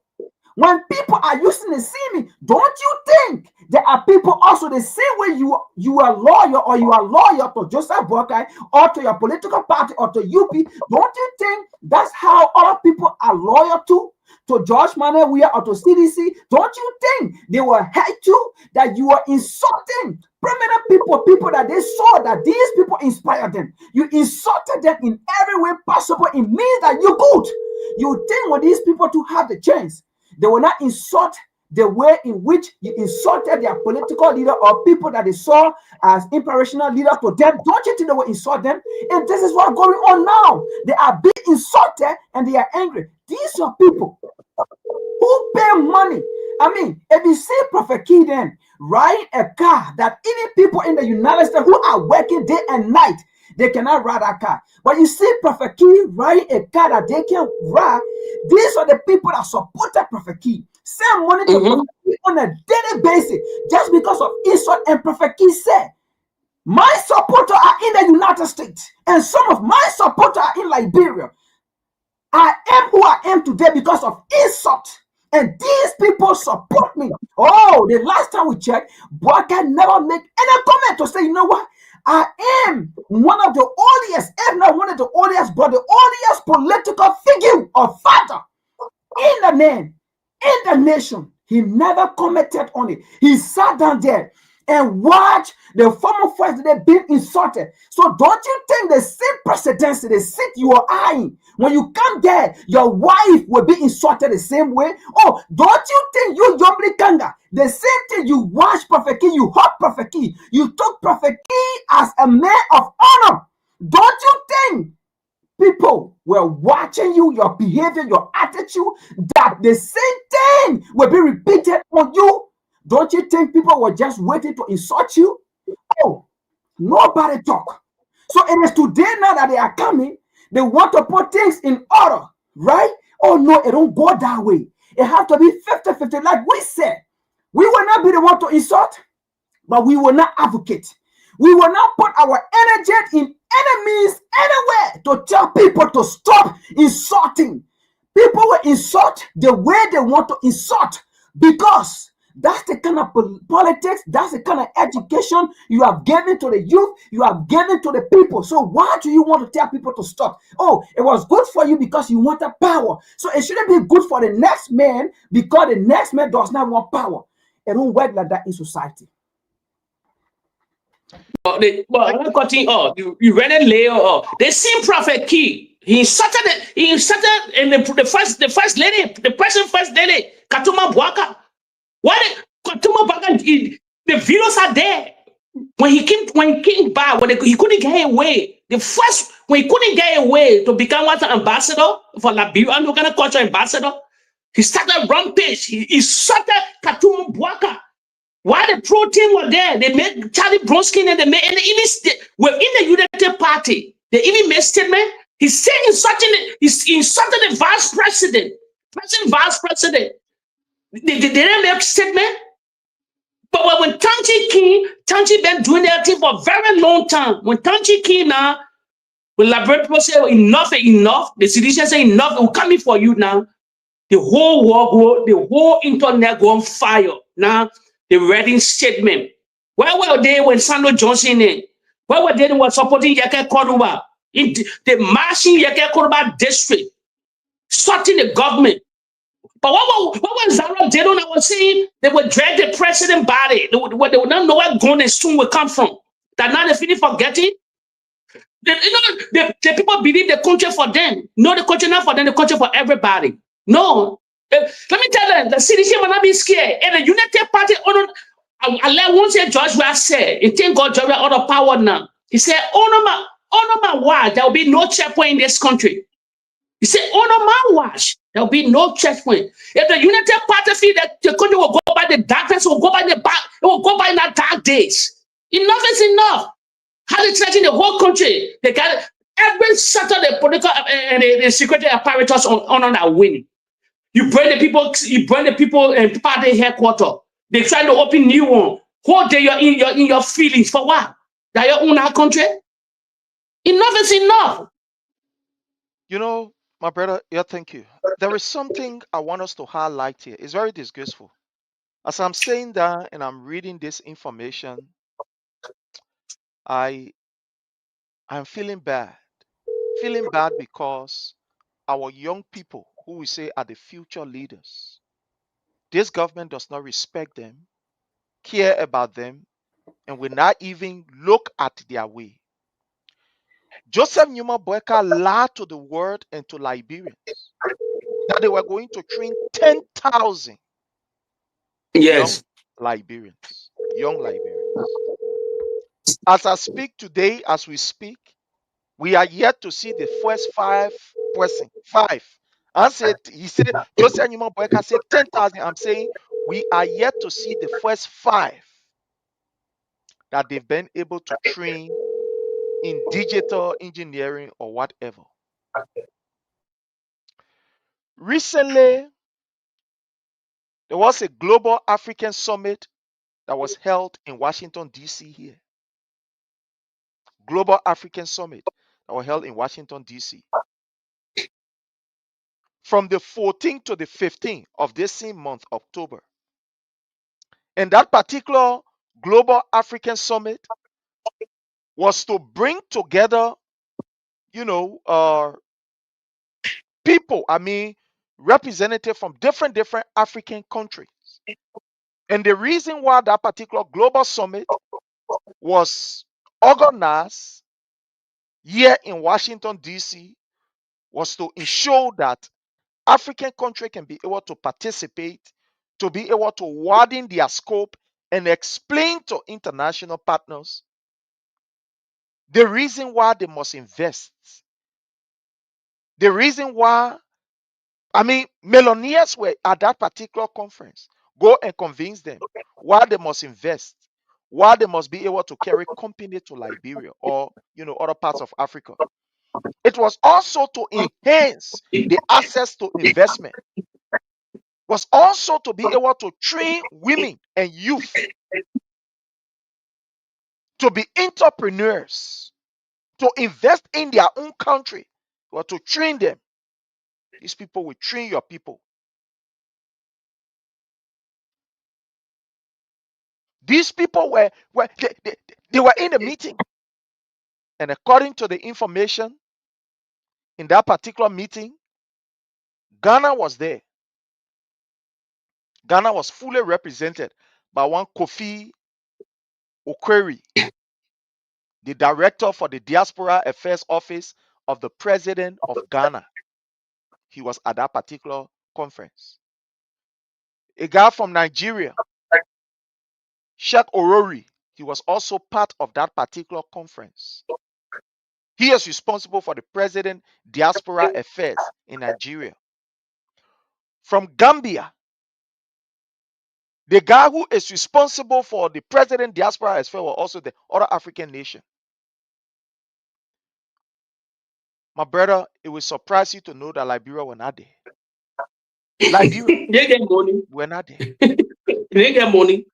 When people are using the same, don't you think there are people also the same way you are lawyer or you are lawyer to Joseph Boakai or to your political party or to UP? Don't you think that's how other people are loyal to George Manuel Weah or to CDC? Don't you think they will hate you that you are insulting prominent people that they saw that these people inspired them? You insulted them in every way possible. It means that you're good. You think when these people to have the chance, they will not insult the way in which you insulted their political leader or people that they saw as inspirational leader to them. Don't you think they will insult them? And this is what's going on now. They are being insulted and they are angry. These are people who pay money. I mean, if you see Prophet Key then ride a car that even people in the United States who are working day and night, they cannot ride a car. But you see Prophet Key ride a car that they can ride. These are the people that supported Prophet Key. Send money to Prophet Key on a daily basis just because of insult. And Prophet Key said, my supporters are in the United States and some of my supporters are in Liberia. I am who I am today because of insult. And these people support me. Oh, the last time we checked, Boakai never make any comment to say, you know what? I am one of the oldest, if not one of the oldest, but the oldest political figure or father in the name, in the nation. He never commented on it. He sat down there and watched the former president being insulted. So don't you think the same presidency, the seat you are eyeing, when you come there, your wife will be insulted the same way? Oh, don't you think you Yombli Kanga, the same thing you watch Prophet Key, you hurt Prophet Key, you took Prophet Key as a man of honor. Don't you think people were watching you, your behavior, your attitude, that the same thing will be repeated on you? Don't you think people were just waiting to insult you? Oh, nobody talk. So it is today now that they are coming. They want to put things in order, right? Oh no, it don't go that way. It has to be 50-50. Like we said, we will not be the one to insult, but we will not advocate. We will not put our energy in enemies anywhere to tell people to stop insulting. People will insult the way they want to insult because that's the kind of politics, that's the kind of education you have given to the youth, you have given to the people. So why do you want to tell people to stop? Oh, it was good for you because you wanted power. So it shouldn't be good for the next man because the next man does not want power. It don't work like that in society. I'm cutting off. You read it later. They see Prophet Key. He insulted in the first lady, the present first lady, Katuma Bwaka. Why did Katuma Bwaka? The videos are there. When he came back, he couldn't get away. When he couldn't get away to become an ambassador for Liberia, and Uganda culture ambassador, he started rampage. He started Katuma Bwaka. While the pro team were there, they made Charlie Bronskin and they made within the United Party. They even made statement. He said he insulted the vice president, vice president. They didn't make statement. But when Tanchi been doing that thing for a very long time. When Tanchi came now, when Liberia people say enough, the Cdcians say enough, it will come in for you now. The whole world, the whole internet go on fire now. The reading statement. Where were they when Sandro Johnson in? Where were they when supporting Yeke Koruba? In the marching Yeke Koruba district, sorting the government. But what was Zara Dedon? I was saying they would drag the president body. They would not know where gun and soon will come from. That now they finish forgetting. The people believe the country for them. No, the country not for them, the country for everybody. No. Let me tell them, the CDC will not be scared. And the United Party, I let one say George Weah said, and thank God George Weah out of power now. He said, honor my watch, there will be no checkpoint in this country. He said, honor my watch, there will be no checkpoint. If the United Party feel that the country will go by the darkness, will go by the back, it will go by in that dark days. Enough is enough. How they threaten the whole country? They got every sector the political and the security apparatus on that winning. You burn the people in party headquarters. They try to open new one. Whole day you're in your feelings for what? That you own our country? Enough is enough. You know, My brother, yeah, thank you. There is something I want us to highlight here. It's very disgraceful. As I'm saying that and I'm reading this information, I'm feeling bad. Feeling bad because our young people, who we say are the future leaders, this government does not respect them, care about them, and will not even look at their way. Joseph Numa Boyka lied to the world and to Liberians that they were going to train 10,000 young Yes. Liberians. Young Liberians. As I speak today, as we speak, we are yet to see the first person. Five. I said, he said, Joseph Numa Boyka said 10,000. I'm saying we are yet to see the first five that they've been able to train in digital engineering or whatever. Recently, there was a global African summit that was held in Washington, D.C. here. Global African Summit that was held in Washington, D.C. From the 14th to the 15th of this same month, October. And that particular Global African Summit was to bring together, people, representatives from different African countries. And the reason why that particular global summit was organized here in Washington, D.C., was to ensure that African countries can be able to participate, to be able to widen their scope and explain to international partners the reason why they must invest. The reason why, millionaires were at that particular conference. Go and convince them why they must invest, why they must be able to carry company to Liberia or other parts of Africa. It was also to enhance the access to investment. Was also to be able to train women and youth to be entrepreneurs, to invest in their own country, or to train them. These people will train your people. These people they were in the meeting. And according to the information in that particular meeting, Ghana was there. Ghana was fully represented by one Kofi Okweri, the director for the Diaspora Affairs Office of the President of Ghana. He was at that particular conference. A guy from Nigeria, Sheikh Orori, he was also part of that particular conference. He is responsible for the President Diaspora Affairs in Nigeria. From Gambia, the guy who is responsible for the President Diaspora Affairs was also the other African nation. My brother, it will surprise you to know that Liberia were not there. Liberia, They get money. were not there. They get money.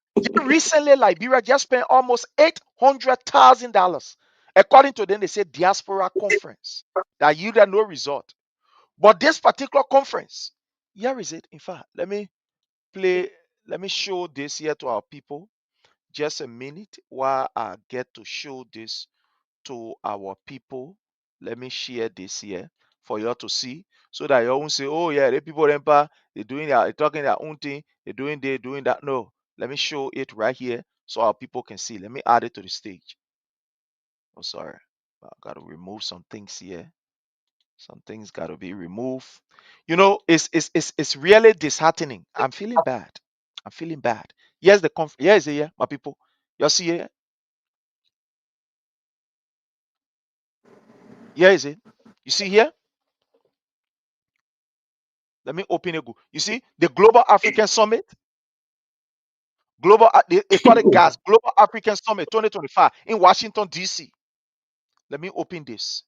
Recently, Liberia just spent almost $800,000. According to them, they say diaspora conference that yielded no result. But this particular conference, here is it. In fact, let me show this here to our people. Just a minute while I get to show this to our people. Let me share this here for you all to see so that you won't say, oh yeah, the people they're talking their own thing, they're doing that. No, let me show it right here so our people can see. Let me add it to the stage. Oh, sorry. I gotta remove some things here. Some things gotta be removed. It's really disheartening. I'm feeling bad. Here's the here is it here, my people. You see it? Here is it. You see here? Let me open it. You see the Global African Summit? They call it GAS, Global African Summit 2025 in Washington, D.C. Let me open this.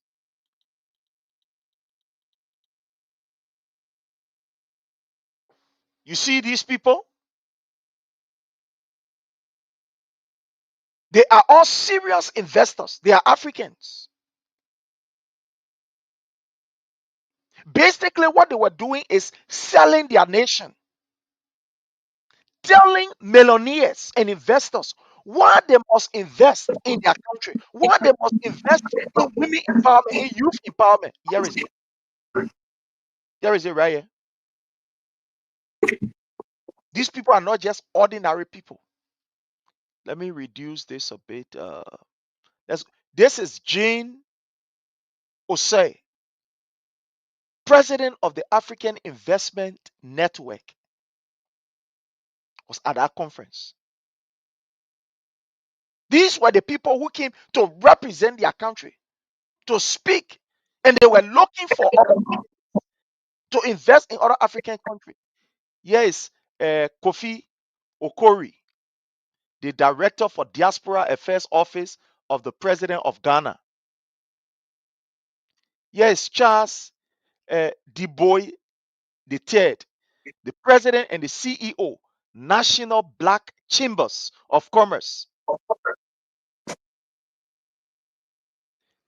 You see these people? They are all serious investors. They are Africans. Basically, what they were doing is selling their nation, telling millionaires and investors why they must invest in their country, why they must invest in women empowerment, in youth empowerment. Here is it. Here is it right here. These people are not just ordinary people. Let me reduce this a bit. This is Jean Osei, president of the African Investment Network, was at that conference. These were the people who came to represent their country, to speak, and they were looking for to invest in other African countries. Here is Kofi Okori, the director for Diaspora Affairs Office of the President of Ghana. Here is Charles Diboy III, the president and the CEO, National Black Chambers of Commerce.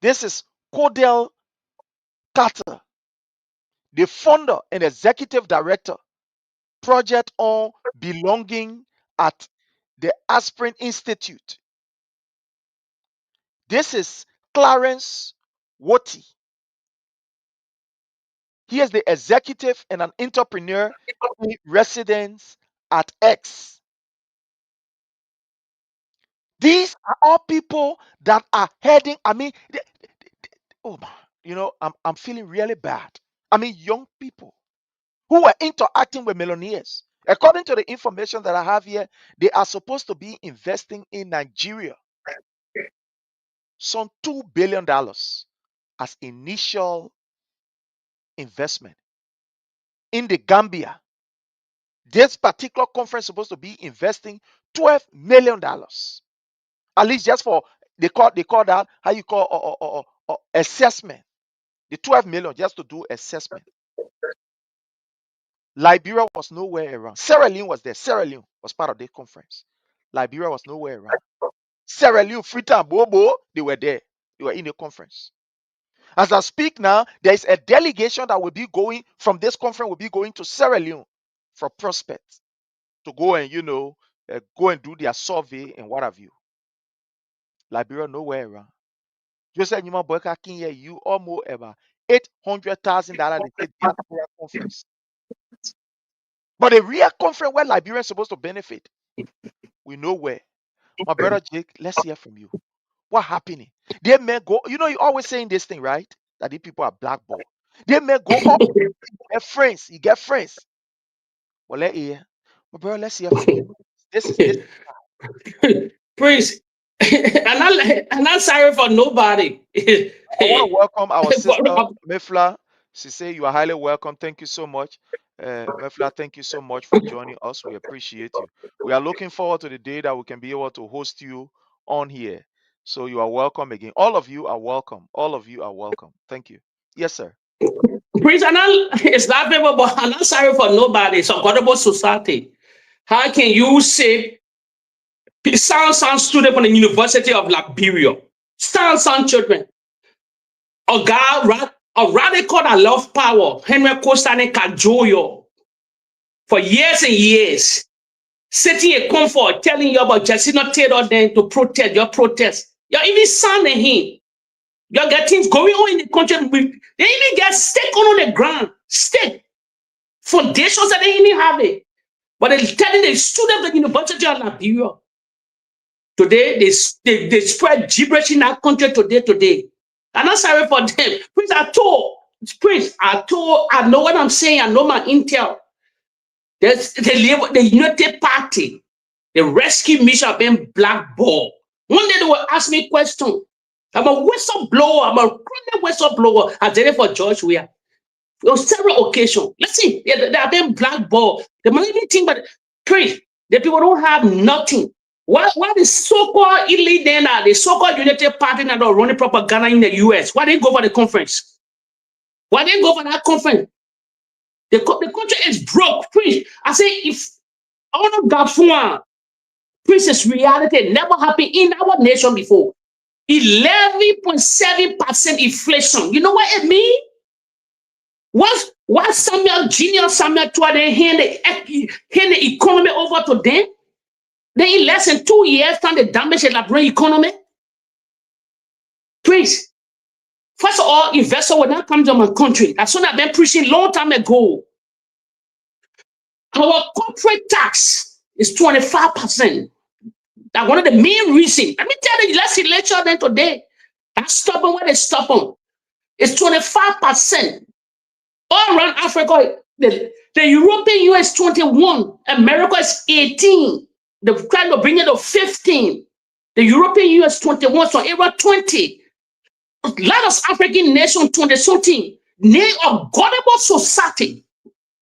This is Cordell Carter, the founder and executive director, Project on Belonging at the Aspirin Institute. This is Clarence Woti. He is the executive and an entrepreneur in residence at X. These are all people that are heading. I mean, oh man, you know, I'm feeling really bad. I mean, young people who are interacting with millionaires. According to the information that I have here, they are supposed to be investing in Nigeria some $2 billion as initial investment. In the Gambia, this particular conference is supposed to be investing $12 million, at least just for they call that how you call assessment. The 12 million just to do assessment. Liberia was nowhere around. Sierra Leone was there. Sierra Leone was part of the conference. Liberia was nowhere around. Sierra Leone, Freetown, Bobo, they were there. They were in the conference. As I speak now, there is a delegation that will be going from this conference, will be going to Sierra Leone for prospects to go and, you know, go and do their survey and what have you. Liberia, nowhere around. Joseph Numa Boyka Kenya, you almost about $800,000 they said diaspora conference. But the real conference where Liberia is supposed to benefit, we know where. My brother Jake, let's hear from you. What happening? They may go, you know, you always saying this thing, right? That these people are blackballed. They may go up, you get friends, Well, let hear. My brother, let's hear from you. This is Praise. I'm not sorry for nobody. I want to welcome our sister Mefla. She say you are highly welcome. Thank you so much. Mefla, thank you so much for joining us. We appreciate you. We are looking forward to the day that we can be able to host you on here. So you are welcome again. All of you are welcome. All of you are welcome. Thank you. Yes, sir. Praise, it's not people, but I'm not sorry for nobody. It's a godable society. How can you say sound student from the University of Liberia, sound children, a guy, a radical that love power, Henry Costa and Kajoyo, for years and years, sitting in comfort, telling you about Jessina Taylor then to protest your protest. You're even sounding him. You got things going on in the country. They even get stake on the ground, stake foundations that they even have it. But they're telling the students of the University of Liberia. Today, they spread gibberish in our country today. I'm not sorry for them. Please, I know what I'm saying. I know my intel. The United Party, the rescue mission have been blackballed. One day they will ask me a question. I'm a whistleblower. I'm a chronic whistleblower. I did it for George Weah. On several occasions. Let's see. They have been blackballed. The might even think, but please, the people don't have nothing. Why the so-called elite then the so-called United Party that are running propaganda in the US? Why they go for the conference? Why they go for that conference? The country is broke. Please, I say if all of Gafua, please, is reality never happened in our nation before. 11.7% inflation. You know what it means? What Samuel Junior, Samuel 2, they hand the economy over to them? Then in less than 2 years, time they damage the Liberian economy. Please, first of all, investor will not come to my country. That's what I've been preaching long time ago. Our corporate tax is 25%. That's one of the main reasons. Let me tell you, let's lecture them today. That's stubborn where they stubborn. It's 25%. All around Africa, the European Union is 21. America is 18. They're trying to bring it to 15. The European Union is 21, so it was 20. A lot of African nations 20-something. They are gullible society.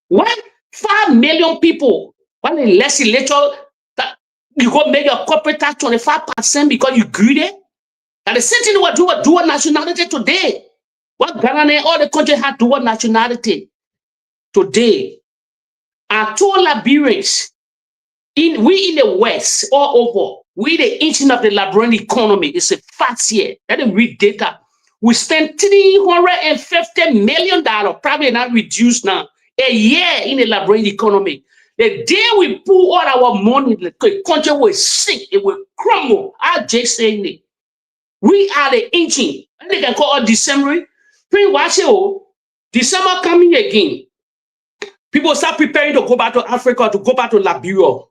When 5 million people, when they less electoral, that you go make your corporate tax 25% because you greedy. And the same thing we do with dual nationality today. What Ghana and all the countries have dual nationality today. I told Liberians, we in the West, all over, we the engine of the Liberian economy. It's a fact here. Let me read data. We spend $350 million, probably not reduced now, a year in the Liberian economy. The day we pull all our money, the country will sink, it will crumble. I just saying it. We are the engine. And they can call it December. December coming again. People start preparing to go back to Africa, to go back to Liberia.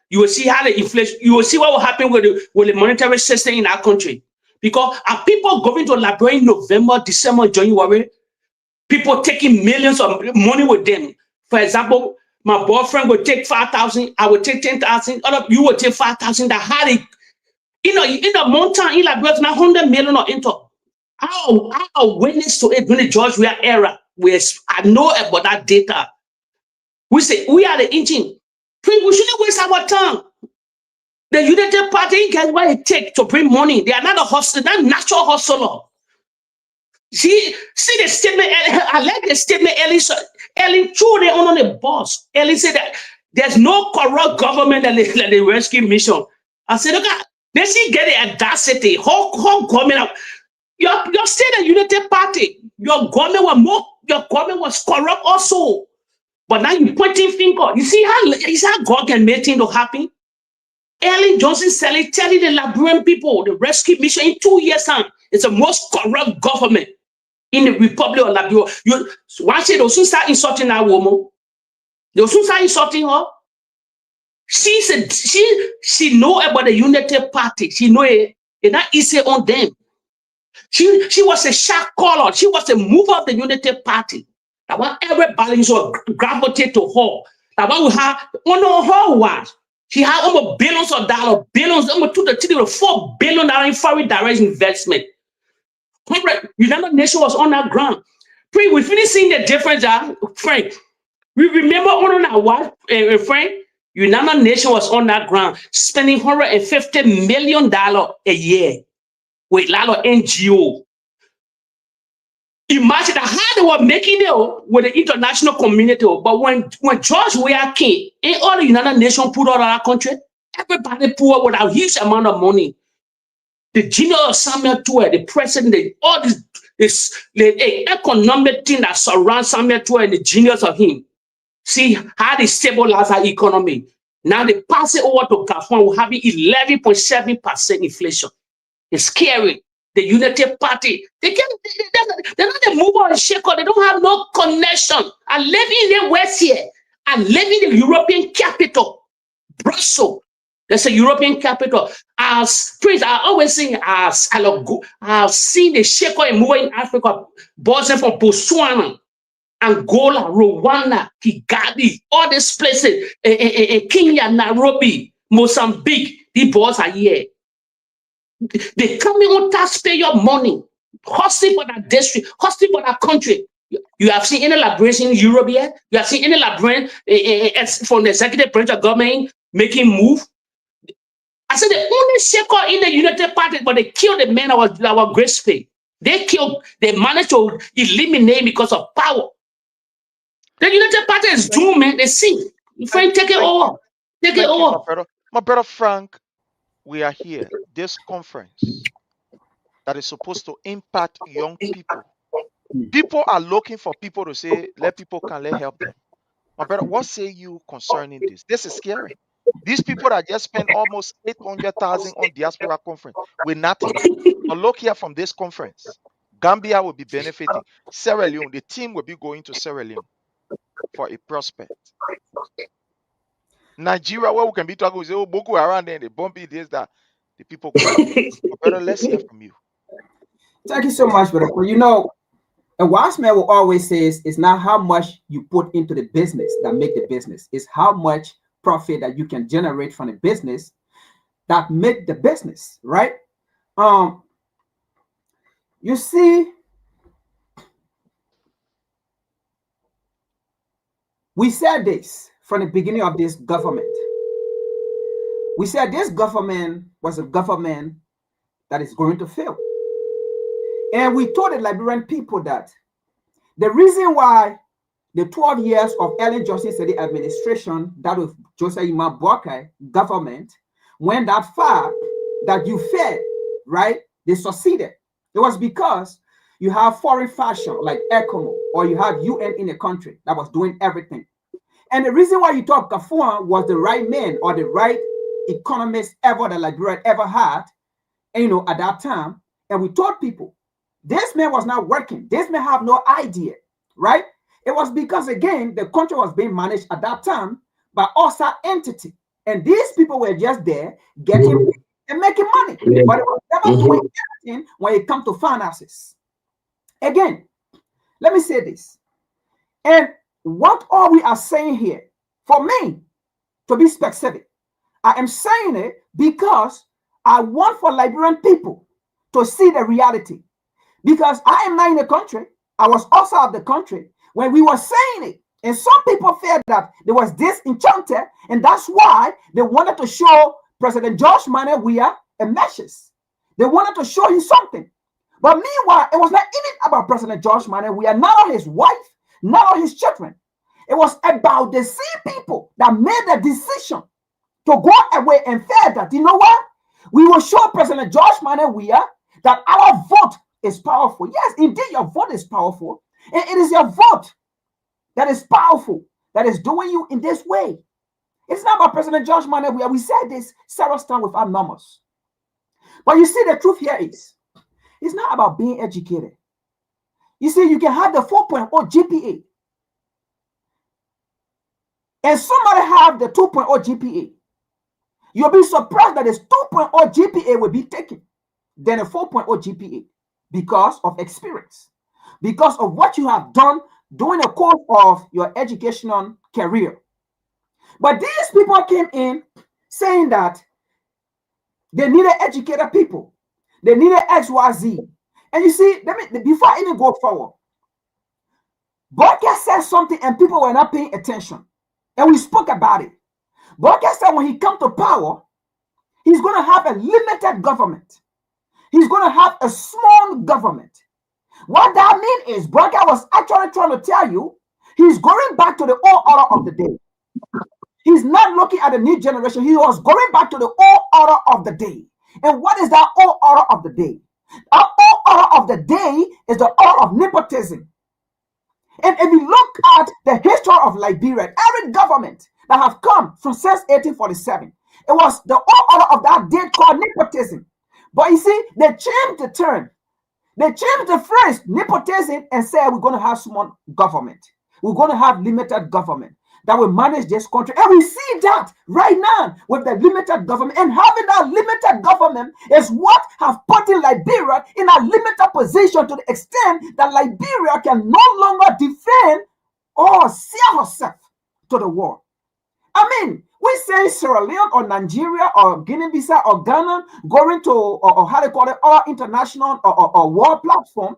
You will see how the inflation, you will see what will happen with the monetary system in our country. Because are people going to Liberia in November, December, January? People taking millions of money with them. For example, my boyfriend will take 5,000, I will take 10,000, you will take 5,000. That had it, in the mountain in Liberia, it's not 100 million or into. I witness to it during the George Weah era. I know about that data. We say we are the engine. We shouldn't waste our time. The United Party guys what it takes to bring money. They are not a hustler, not natural hustler. See the statement. I like the statement Ellie threw their own on the boss. Ellie said that there's no corrupt government that the rescue mission. I said, look, they see get the audacity. Whole government. Your state and United Party, your government was corrupt also. But now you pointing finger. You see how God can make things to happen? Ellen Johnson telling the Liberian people, the rescue mission in 2 years' time, it's the most corrupt government in the Republic of Liberia. Once they'll soon start insulting that woman. They'll soon start insulting her. She said she know about the United Party. She know it's not easy on them. She was a shot caller. She was a mover of the United Party. That one everybody will gravitate to her. That one we have one of her was. She had almost billions of dollars, almost $4 billion in foreign direct investment. United Nations was on that ground. We finished seeing the difference, Frank. We remember on our watch, Frank. United Nations was on that ground, spending $150 million a year with a lot of NGO. Imagine how they were making it with the international community. But when George Weah came, and all the United Nations put out of our country, everybody put up with a huge amount of money. The general Samuel Tour, the president, all the economic thing that surrounds Samuel Tour and the genius of him. See how they stabilize our economy. Now they pass it over to Gabon, we're having 11.7% inflation. It's scary. The United Party, they're not a mover and shaker. They don't have no connection. I live in the West here. I live in the European capital, Brussels. That's a European capital. As Prince, I always sing I've seen the shaker and mover in Africa, buzzing from Botswana, Angola, Rwanda, Kigali, all these places, Kenya, Nairobi, Mozambique. These boys are here. They come in on taxpayer money, hustling for that district, hustling for that country. You have seen any Liberian in Europe yet? You have seen any Liberian from the executive branch of government making move? I said the only shaker in the United Party, but they killed the man of our great space. They managed to eliminate because of power. The United Party is doomed, man. They sink. Frank, take it over. Take it over. My brother Frank, we are here. This conference that is supposed to impact young people People are looking for people to say, let people can let help them. My brother, what say you concerning this? This is scary. These people that just spent almost 800,000 on diaspora conference with nothing. But look here from this conference. Gambia will be benefiting. Sierra Leone, the team will be going to Sierra Leone for a prospect. Nigeria, where we can be talking, we say, oh, Boko Haram, then they bump it, this, that. The people go back. But brother, let's hear from you. Thank you so much, brother. Well, you know, a wise man will always say it's not how much you put into the business that make the business. It's how much profit that you can generate from the business that make the business, right? You see, we said this from the beginning of this government. We said this government was a government that is going to fail. And we told the Liberian people that the reason why the 12 years of Ellen Johnson Sirleaf administration, that of Joseph Ima Boakai government, went that far that you failed, right? They succeeded. It was because you have foreign fashion like ECOMO, or you have UN in a country that was doing everything. And the reason why you thought Kafuan was the right man or the right economist ever that Liberia ever had, and, you know, at that time, and we told people, this man was not working. This man have no idea, right? It was because, again, the country was being managed at that time by outside entity. And these people were just there getting and making money. But it was never doing anything when it comes to finances. Again, let me say this. And what all we are saying here, for me, to be specific, I am saying it because I want for Liberian people to see the reality. Because I am not in the country. I was outside of the country when we were saying it. And some people felt that there was disenchanted, and that's why they wanted to show President George Manneh Weah a message. They wanted to show him something. But meanwhile, it was not even about President George Manneh Weah, not on his wife, not on his children. It was about the same people that made the decision to go away and said that, you know what? We will show President George Manneh Weah that our vote is powerful. Yes, indeed, your vote is powerful. And it is your vote that is powerful, that is doing you in this way. It's not about President George Manneh Weah. We said this several times with our numbers. But you see, the truth here is, it's not about being educated. You see, you can have the 4.0 GPA, and somebody have the 2.0 GPA. You'll be surprised that this 2.0 GPA will be taken than a 4.0 GPA because of experience, because of what you have done during the course of your educational career. But these people came in saying that they needed educated people. They needed XYZ. And you see, before I even go forward, Barker said something and people were not paying attention. And we spoke about it. Barker said when he comes to power, he's going to have a limited government. He's going to have a small government. What that means is Barker was actually trying to tell you he's going back to the old order of the day. He's not looking at the new generation. He was going back to the old order of the day. And what is that old order of the day? Our old order of the day is the order of nepotism. And if you look at the history of Liberia, every government that have come from since 1847, it was the old order of that day called nepotism. But you see, they changed the term. They changed the phrase nepotism and said we're going to have small government. We're going to have limited government that will manage this country. And we see that right now with the limited government. And having that limited government is what have put in Liberia in a limited position to the extent that Liberia can no longer defend or sell herself to the world. I mean, we say Sierra Leone or Nigeria or Guinea-Bissau or Ghana going to, or how they call it, or international or world platform.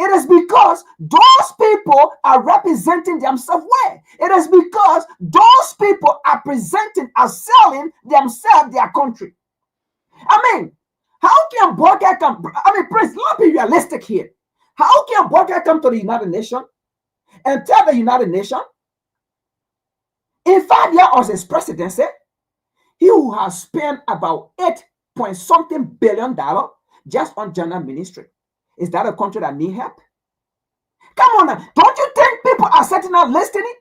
It is because those people are representing themselves well. It is because those people are presenting and selling themselves, their country. I mean, how can Boakai come? I mean, Prince, let's be realistic here. How can Boakai come to the United Nations and tell the United Nations, in 5 years of his presidency, he who has spent about $8-point-something billion just on general ministry, is that a country that need help? Come on now. Don't you think people are sitting out listening?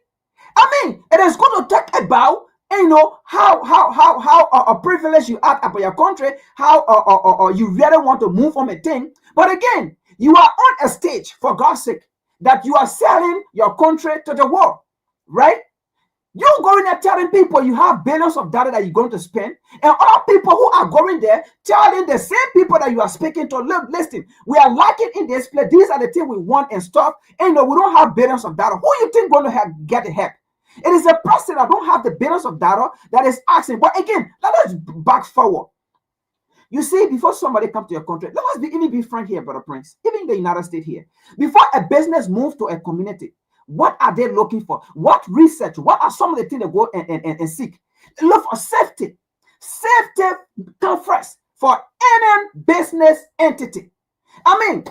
I mean, it is good to talk about, you know, how privileged you are about your country, how you really want to move on a thing. But again, you are on a stage, for God's sake, that you are selling your country to the world, right? You're going there telling people you have billions of dollars that you're going to spend, and other people who are going there telling the same people that you are speaking to, look, listen, we are lacking in this place. These are the things we want and stuff. And we don't have billions of dollars. Who you think going to get the help? It is a person that don't have the billions of dollars that is asking. But again, let us back forward. You see, before somebody comes to your country, let us even be frank here, Brother Prince, even in the United States here. Before a business moves to a community, what are they looking for? What research? What are some of the things they go and seek? They look for safety. Safety comes first for any business entity. I mean,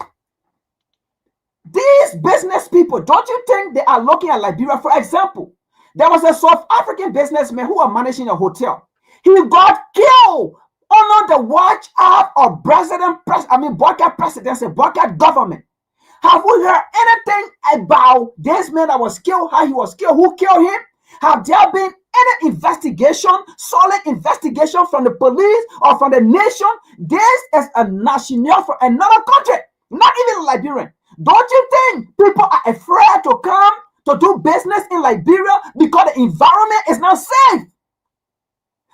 these business people, don't you think they are looking at Liberia? For example, there was a South African businessman who was managing a hotel. He got killed under the watch out of Burkett presidency, Burkett government. Have we heard anything about this man that was killed, how he was killed, who killed him? Have there been any investigation, solid investigation from the police or from the nation? This is a national for another country, not even Liberian. Don't you think people are afraid to come to do business in Liberia because the environment is not safe?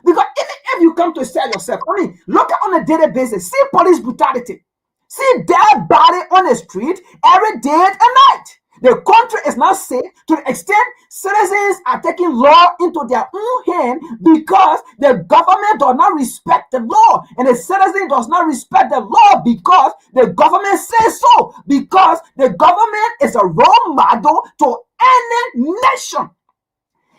Because even if you come to sell yourself, I mean, look at on a daily basis, see police brutality. See dead body on the street every day and night. The country is not safe to the extent citizens are taking law into their own hand because the government does not respect the law, and the citizen does not respect the law because the government says so, because the government is a role model to any nation.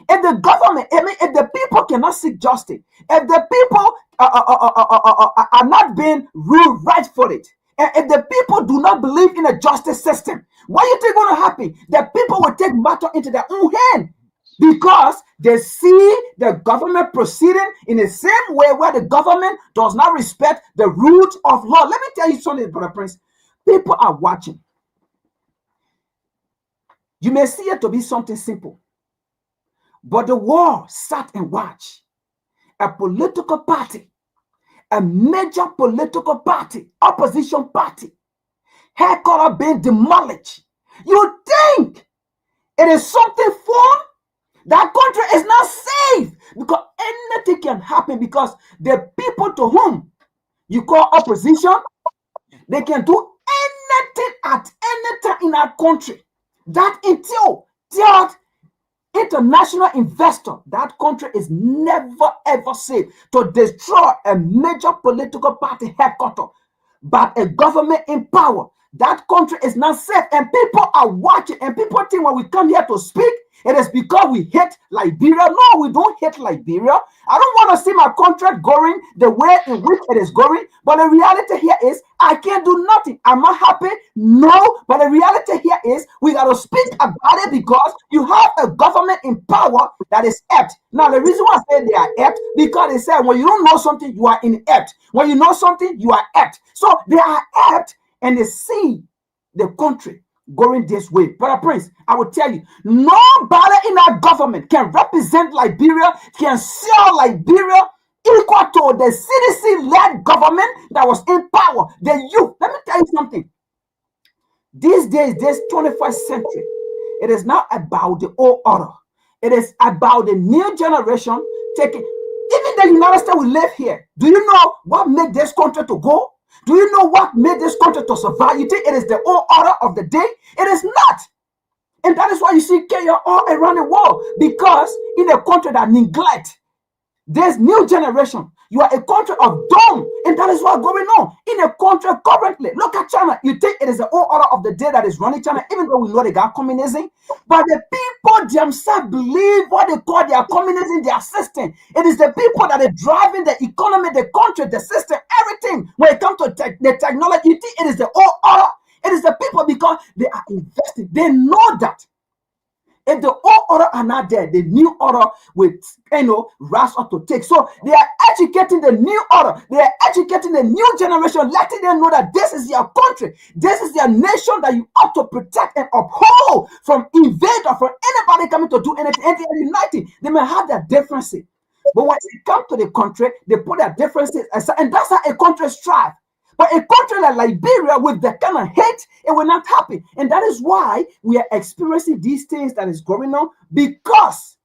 If the government, if the people cannot seek justice, if the people are not being ruled right for it, and if the people do not believe in a justice system, what do you think is going to happen? The people will take matter into their own hand because they see the government proceeding in the same way where the government does not respect the rules of law. Let me tell you something, Brother Prince. People are watching. You may see it to be something simple, but the world sat and watched a political party, a major political party, opposition party, headquarters being demolished. You think it is something fun? That country is not safe because anything can happen because the people to whom you call opposition, they can do anything at any time in our country. That until international investor, that country is never ever safe to destroy a major political party headquarters, but a government in power. That country is not safe, and people are watching, and people think when we come here to speak, it is because we hate Liberia. No, we don't hate Liberia. I don't want to see my country going the way in which it is going, but the reality here is I can't do nothing. Am I happy? No, but the reality here is we got to speak about it because you have a government in power that is apt. Now, the reason why I say they are apt, because they say when you don't know something, you are inept. When you know something, you are apt. So they are apt, and they see the country going this way. Brother Prince, I will tell you, nobody in our government can represent Liberia, can sell Liberia equal to the CDC-led government that was in power. The youth, let me tell you something. These days, this 21st century, it is not about the old order. It is about the new generation taking, even the United States we live here. Do you know what made this country to go? Do you know what made this country to survive? You think it is the old order of the day? It is not. And that is why you see chaos all around the world. Because in a country that neglect this new generation, you are a country of dumb. And that is what's going on in a country currently. Look at China. You think it is the old order of the day that is running China, even though we know they got communism. But the people themselves believe what they call their communism, their system. It is the people that are driving the economy, the country, the system, everything. When it comes to the technology, you think it is the old order. It is the people because they are investing. They know that if the old order are not there, the new order will, rise up to take. So they are educating the new order. They are educating the new generation, letting them know that this is your country, this is your nation that you ought to protect and uphold from invader, from anybody coming to do anything. And they are uniting. They may have their differences, but when it comes to the country, they put their differences aside, and that's how a country strives. But a country like Liberia, with the kind of hate, it will not happen. And that is why we are experiencing these things that is going on, because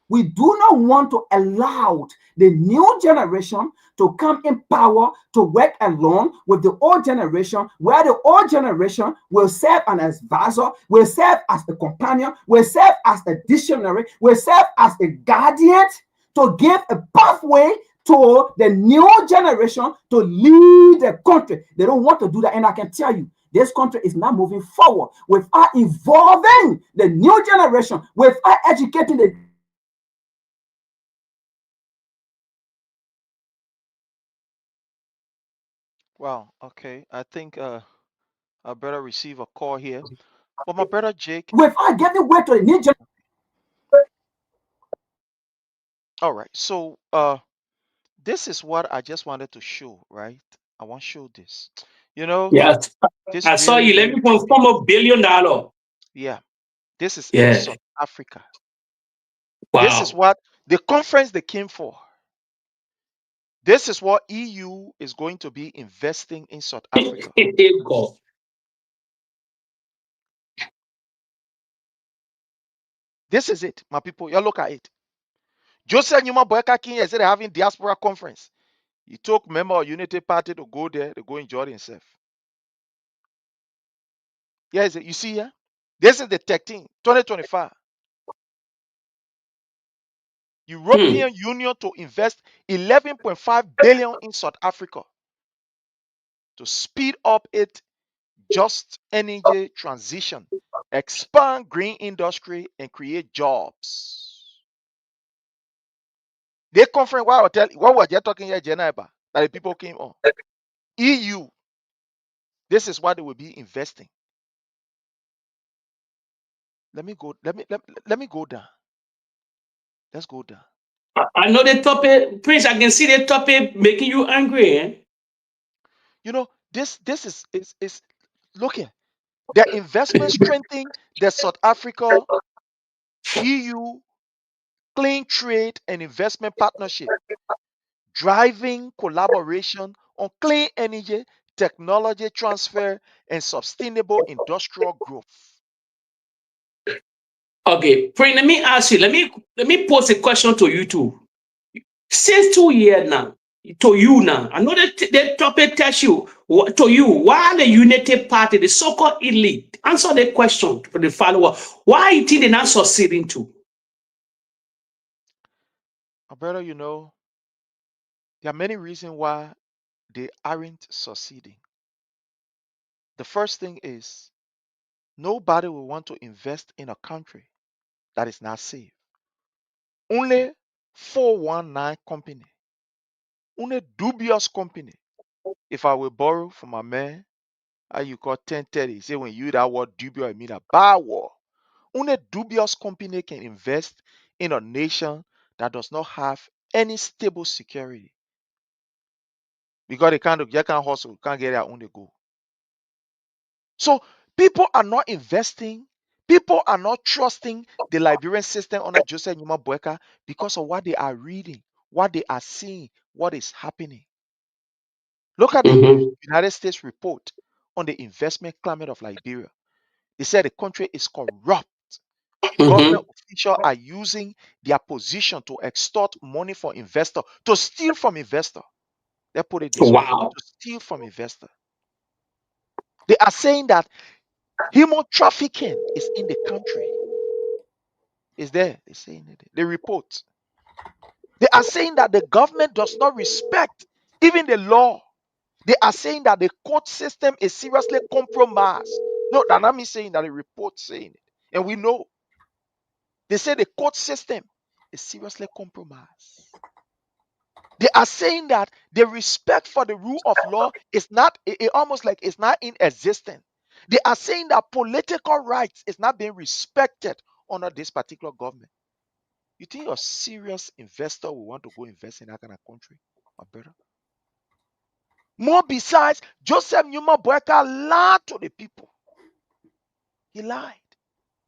we do not want to allow the new generation to come in power to work along with the old generation, where the old generation will serve as advisor, will serve as a companion, will serve as a dictionary, will serve as a guardian to give a pathway to the new generation to lead the country. They don't want to do that. And I can tell you, this country is not moving forward without involving the new generation, without educating the. Wow, okay. I think I better receive a call here. But my brother Jake. Without giving way to the new generation. All right. So this is what I just wanted to show, right? I want to show this. Yes, this I saw really, really $11.4 billion. yeah. This is in Yeah. South Africa. This is Wow. what the conference they came for. This is what EU is going to be investing in South Africa. God. This is it, my people. You look at it. Joseph Numa Boyka King is having diaspora conference. He took member of Unity Party to go there to go enjoy himself. Yeah, you see here? This is the 2025. European Union to invest 11.5 billion in South Africa to speed up its just energy transition, expand green industry, and create jobs. They conference what was they talking here, Geneva, that the people came on. EU, this is what they will be investing. Let me go down. Let's go down. I know the topic, Prince. I can see the topic making you angry. Eh? This is look here. The investment strengthening the South Africa EU clean trade and investment partnership, driving collaboration on clean energy, technology transfer, and sustainable industrial growth. Okay, Prince. Let me ask you. Let me pose a question to you too. Since 2 years now, to you now, I know that the topic tells you to you why the Unity Party, the so-called elite, answer the question for the follower. Why you think they're not succeeding to? My brother, there are many reasons why they aren't succeeding. The first thing is nobody will want to invest in a country that is not safe. Only 419 company, only dubious company. If I will borrow from my man, how you call 1030, say when you that word dubious, I mean a bad word. Only dubious company can invest in a nation that does not have any stable security. Because they can't hustle, can't get their own to go. So people are not investing, people are not trusting the Liberian system under Joseph Numa Boyka because of what they are reading, what they are seeing, what is happening. Look at the United States report on the investment climate of Liberia. They said the country is corrupt. Government officials are using their position to extort money for investor, to steal from investor. They put it this way, Wow. to steal from investor. They are saying that human trafficking is in the country. Is there? They're saying it. They report. They are saying that the government does not respect even the law. They are saying that the court system is seriously compromised. No, they're not me saying that, the report saying it. And we know. They say the court system is seriously compromised. They are saying that the respect for the rule of law is not, almost like it's not in existence. They are saying that political rights is not being respected under this particular government. You think your serious investor will want to go invest in that kind of country, my brother? More besides, Joseph Numa Boyka lied to the people. He lied.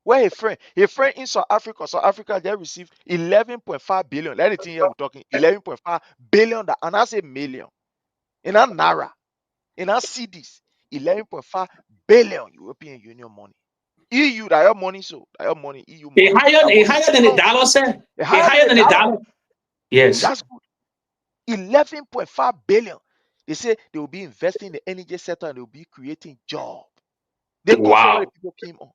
Where a friend in South Africa, they received 11.5 billion. Let it in here, we're talking 11.5 billion, and I say million. In a Naira, in our CDs, 11.5 billion European Union money. EU, that your money, so that your money, EU money. Higher than a dollar, sir. Higher than a dollar. Yes. That's good. 11.5 billion. They say they will be investing in the energy sector and they will be creating jobs. They confirm where the people came on.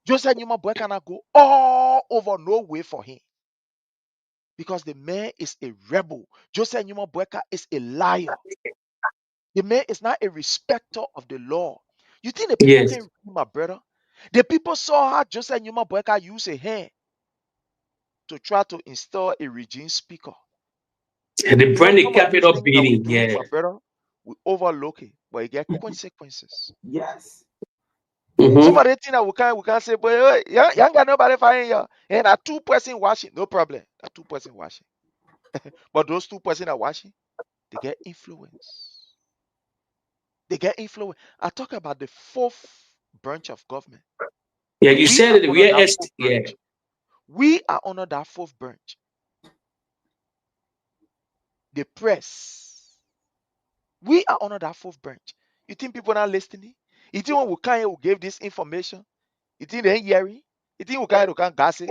Joseph Numa Boy cannot go all over, no way for him. Because the man is a rebel. Joseph Numa Boyka is a liar. The man is not a respecter of the law. You think the people can read, my brother? The people saw how Joseph Numa Boyka use a hand to try to install a regime speaker. And the brand Some of kept these it up things that we beating. do, my brother, we overlook it, but it get consequences. Yes. Some of the things that we can't say, but hey, you ain't got nobody finding you. And a 2-person washing, no problem. A 2-person washing. But those 2-person are washing, they get influence. They get influence. I talk about the 4th branch of government. Yeah, you said it. We are We are under that 4th branch. The press. We are under that 4th branch. You think people are not listening? You think when we can't who gave this information? You think they ain't hearing? You think we can't gossip?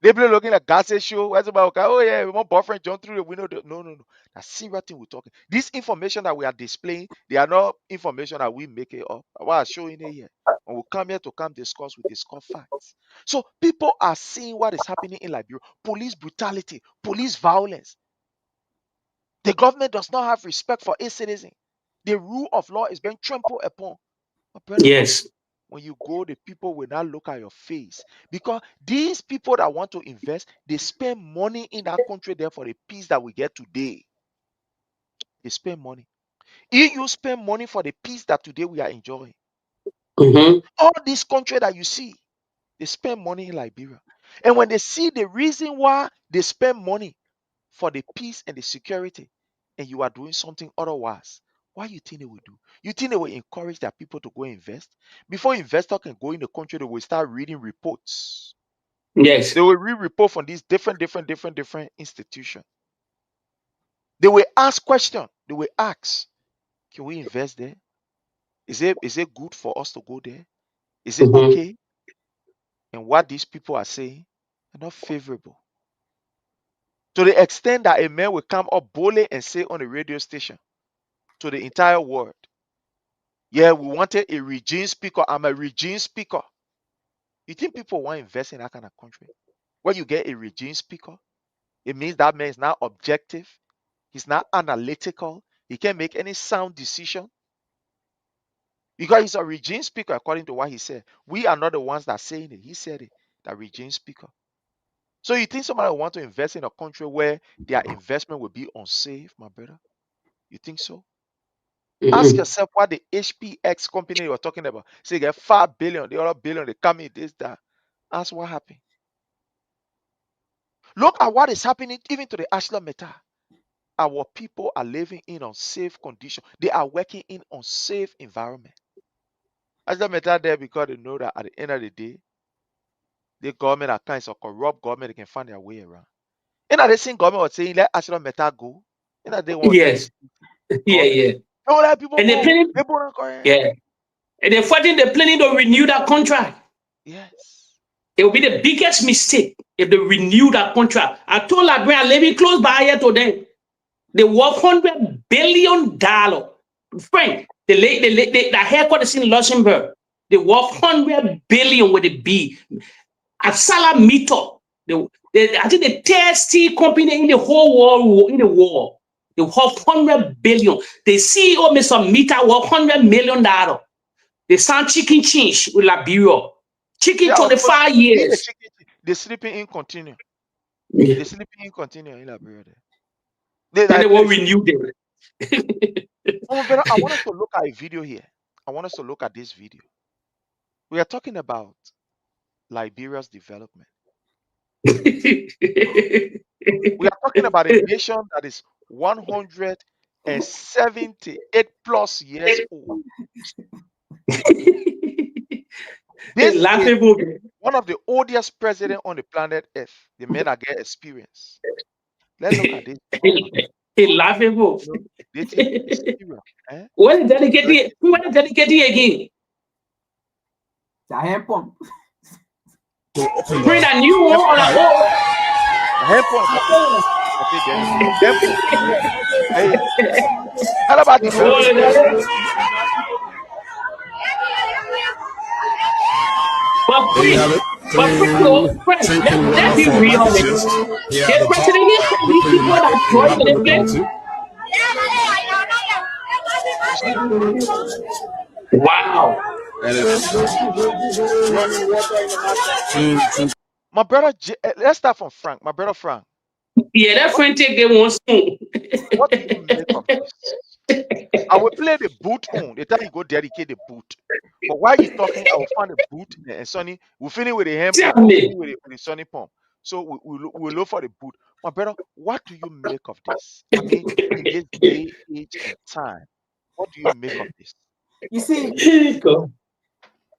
They be looking at gossip show. What's about? Oh yeah, my boyfriend jumped through the window. No. That's serious thing we're talking. This information that we are displaying, they are not information that we make it up. What I'm showing it here. When we come here to discuss, we discuss facts. So people are seeing what is happening in Liberia. Police brutality, police violence. The government does not have respect for its citizens. The rule of law is being trampled upon. Yes. When you go, the people will not look at your face, because these people that want to invest, they spend money in that country there for the peace that we get today. They spend money. EU spend money for the peace that today we are enjoying. All this country that you see, they spend money in Liberia. And when they see the reason why they spend money for the peace and the security, and you are doing something otherwise, what you think they will do? You think they will encourage their people to go invest? Before investor can go in the country, they will start reading reports. Yes. They will read report from these different institutions. They will ask questions. They will ask, can we invest there? Is it good for us to go there? Is it okay? And what these people are saying are not favorable. To the extent that a man will come up boldly and say on the radio station to the entire world, yeah, we wanted a regime speaker. I'm a regime speaker. You think people want to invest in that kind of country? When you get a regime speaker, it means that man is not objective. He's not analytical. He can't make any sound decision. Because he's a regime speaker, according to what he said. We are not the ones that are saying it. He said it, that regime speaker. So you think somebody will want to invest in a country where their investment will be unsafe, my brother? You think so? Ask yourself what the HPX company you're talking about. Say, get 5 billion, the other billion, they come in this, that. Ask what happened. Look at what is happening even to the Ashland Meta. Our people are living in unsafe conditions. They are working in unsafe environment. Ashland Meta there because they know that at the end of the day, the government are kind of corrupt government, they can find their way around. And the same government was saying, let Ashland Meta go. And they want Yes. Yeah. Don't let people And go. they're planning, yeah. And they're planning to renew that contract. Yes. It will be the biggest mistake if they renew that contract. I told Liberians living close by here to them. They worth $100 billion. Friend, the headquarters in Luxembourg, they worth $100 billion with a B. At Salamito, I think the third steel company in the whole world, they worth $100 billion. The CEO, Mr. Mita, worth $100 million. They sound Cdcians with Liberia. Chicken 25 years. The sleeping in continue. Yeah. The sleeping in continue in Liberia. Then they will renew them. I want us to look at a video here. I want us to look at this video. We are talking about Liberia's development. We are talking about a nation that is 178 plus years old. This is one of the oldest presidents on the planet Earth. The men are getting experience. Let's look at this. It's laughable. Dating is serious. Eh? What is dedicated? What is dedicated again? Bring a new one or a old? How about the let's be real. The president is these people that join the place. Wow. My brother, let's start from Frank. My brother Frank. Yeah, that friend take them one soon. What do you make of this? I will play the boot on the time you go dedicate the boot. But while you're talking, I will find the boot and Sonny. We'll finish with the hand pump, with the Sonny pump. So we'll look for the boot. My brother, what do you make of this? I mean, in this day, age, and time, what do you make of this? You see, Joseph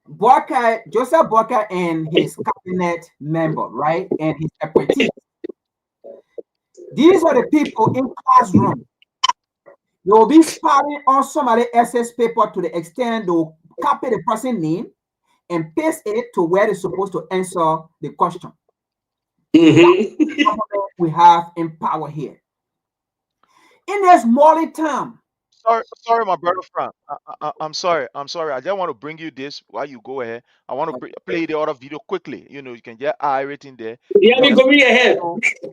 Boakai and his cabinet member, right, and his appointees. These are the people in classroom. They will be sparring on somebody else's paper to the extent they will copy the person's name and paste it to where they're supposed to answer the question. We have in power here. In this small time. Sorry, my brother Frank. I'm sorry. I just want to bring you this while you go ahead. I want to play the other video quickly. You know, you can get everything there. Yeah, we go ahead.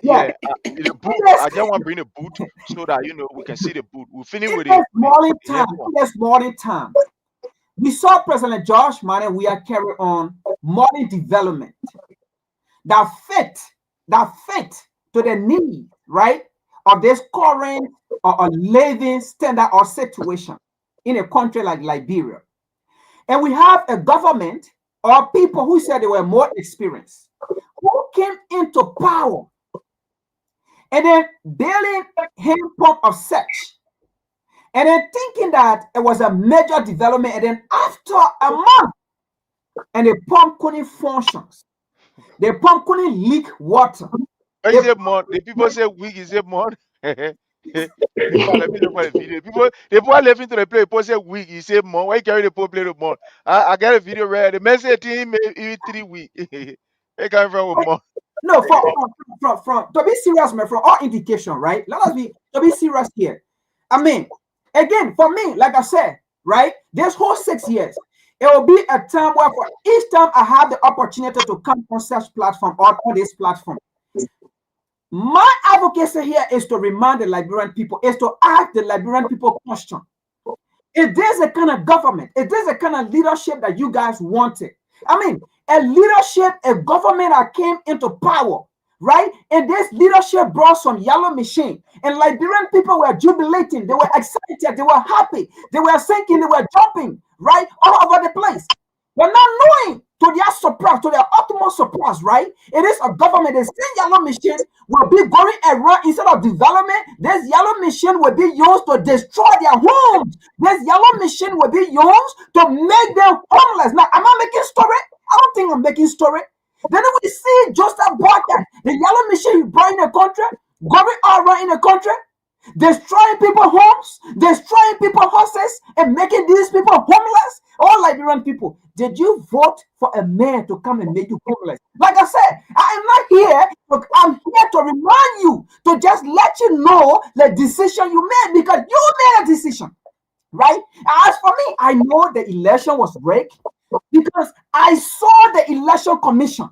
Yeah, the boot. I just want to bring the boot so that we can see the boot. We'll finish with it. Morning time. We saw President Josh Manning. We are carrying on morning development that fit to the need, right, of this current or living standard or situation in a country like Liberia. And we have a government or people who said they were more experienced, who came into power and then building hand pump of such, and then thinking that it was a major development, and then after a month, and the pump couldn't function. The pump couldn't leak water. The people say weak, is it more? Let me look for the video. People are living to the play. People say week. He say more. Why carry the people play the more? I got a video ready. The message team maybe 3 weeks. They come from more. No, from to be serious, man. From all indication, right? Let us be to be serious here. I mean, again, for me, like I said, right? This whole 6 years, it will be a time where for each time I have the opportunity to come on such platform or on this platform. My advocacy here is to remind the Liberian people, is to ask the Liberian people question. Is this a kind of government? Is this a kind of leadership that you guys wanted? I mean, a leadership, a government that came into power, right? And this leadership brought some yellow machine. And Liberian people were jubilating. They were excited. They were happy. They were singing. They were jumping, right? All over the place. But not knowing, to their surprise, to their utmost surprise, right? It is a government. The same yellow machine will be going around instead of development. This yellow machine will be used to destroy their homes. This yellow machine will be used to make them homeless. Now, am I making story? I don't think I'm making story. Then we see Joseph Boakai, the yellow machine he brought in the country, going all around in the country, destroying people's homes, destroying people's houses, and making these people homeless. All Liberian people, did you vote for a man to come and make you homeless? Like I said, I am not here. Look, I'm here to remind you, to just let you know the decision you made, because you made a decision, right? As for me, I know the election was rigged because I saw the election commission.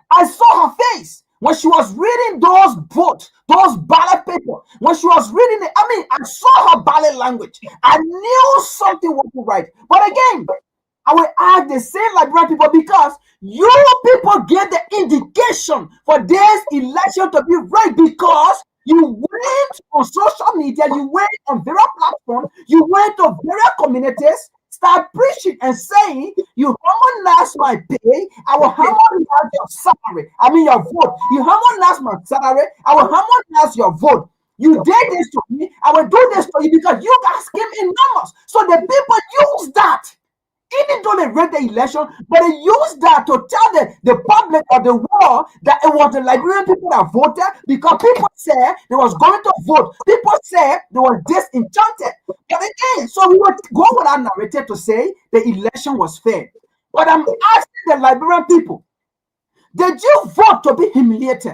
I saw her face when she was reading those votes, those ballot papers. When she was reading it, I mean, I saw her ballot language. I knew something wasn't right. But again, I will ask the same Liberian people, because you people get the indication for this election to be right, because you went on social media, you went on various platforms, you went to various communities start preaching and saying, you harmonize my pay, I will harmonize your salary. I mean your vote. You harmonize my salary, I will harmonize your vote. You did this to me, I will do this to you because you guys came in numbers. So the people use that. Even though they read the election, but they used that to tell the public or the world that it was the Liberian people that voted because people said they was going to vote. People said they were disenchanted. But again, so we would go with our narrative to say the election was fair. But I'm asking the Liberian people, did you vote to be humiliated?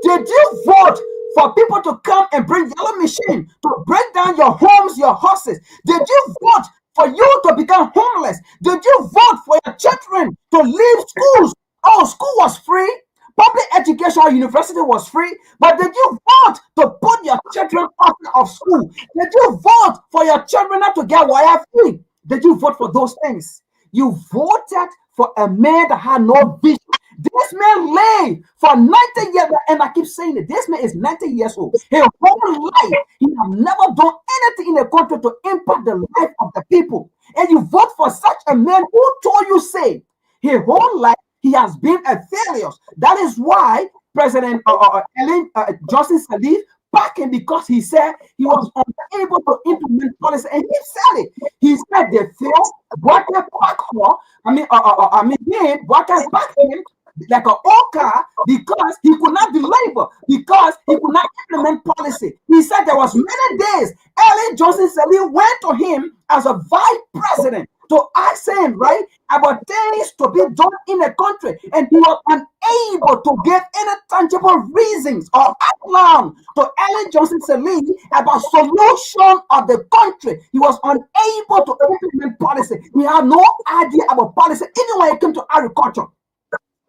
Did you vote for people to come and bring yellow machine to break down your homes, your houses? Did you vote for you to become homeless? Did you vote for your children to leave schools? Oh, school was free. Public education or university was free. But did you vote to put your children out of school? Did you vote for your children not to get YFP? Did you vote for those things? You voted for a man that had no vision. This man lay for 90 years, and I keep saying it. This man is 90 years old. His whole life, he have never done anything in the country to impact the life of the people. And you vote for such a man who told you, say, his whole life he has been a failure. That is why President Ellen Johnson Sirleaf back him because he said he was unable to implement policy, and he said it. He said they failed. Water back her. Water back him like an old car because he could not deliver, because he could not implement policy. He said there was many days Ellen Johnson Sirleaf went to him as a vice president to ask him, right, about things to be done in the country, and he was unable to give any tangible reasons or outline to Ellen Johnson Sirleaf about solution of the country. He was unable to implement policy. He had no idea about policy, even when it came to agriculture.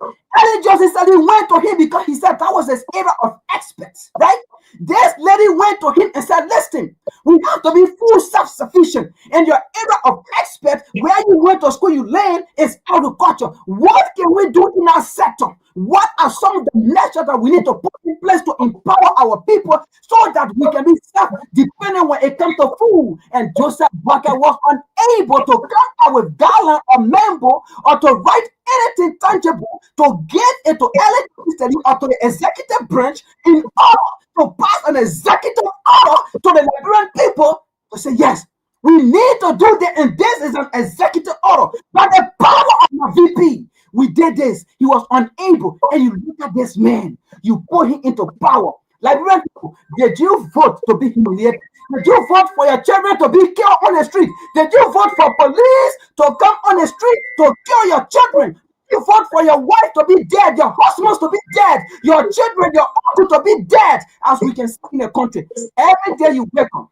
Ellen Johnson Sirleaf went to him because he said that was his era of experts, right? This lady went to him and said, listen, we have to be full self-sufficient. And your era of expert, where you went to school, you learned, is agriculture. What can we do in our sector? What are some of the measures that we need to put in place to empower our people so that we can be self-dependent when it comes to food? And Joseph Boakai was unable to come out with guideline or memo or to write anything tangible to get into Ellen Johnson Sirleaf or to the executive branch in order to pass an executive order to the Liberian people to say, yes, we need to do that, and this is an executive order. By the power of my VP, we did this. He was unable. And you look at this man, you put him into power. Liberian people, did you vote to be humiliated? Did you vote for your children to be killed on the street? Did you vote for police to come on the street to kill your children? You vote for your wife to be dead, your husbands to be dead, your children, your uncle to be dead, as we can see in the country. Every day you wake up,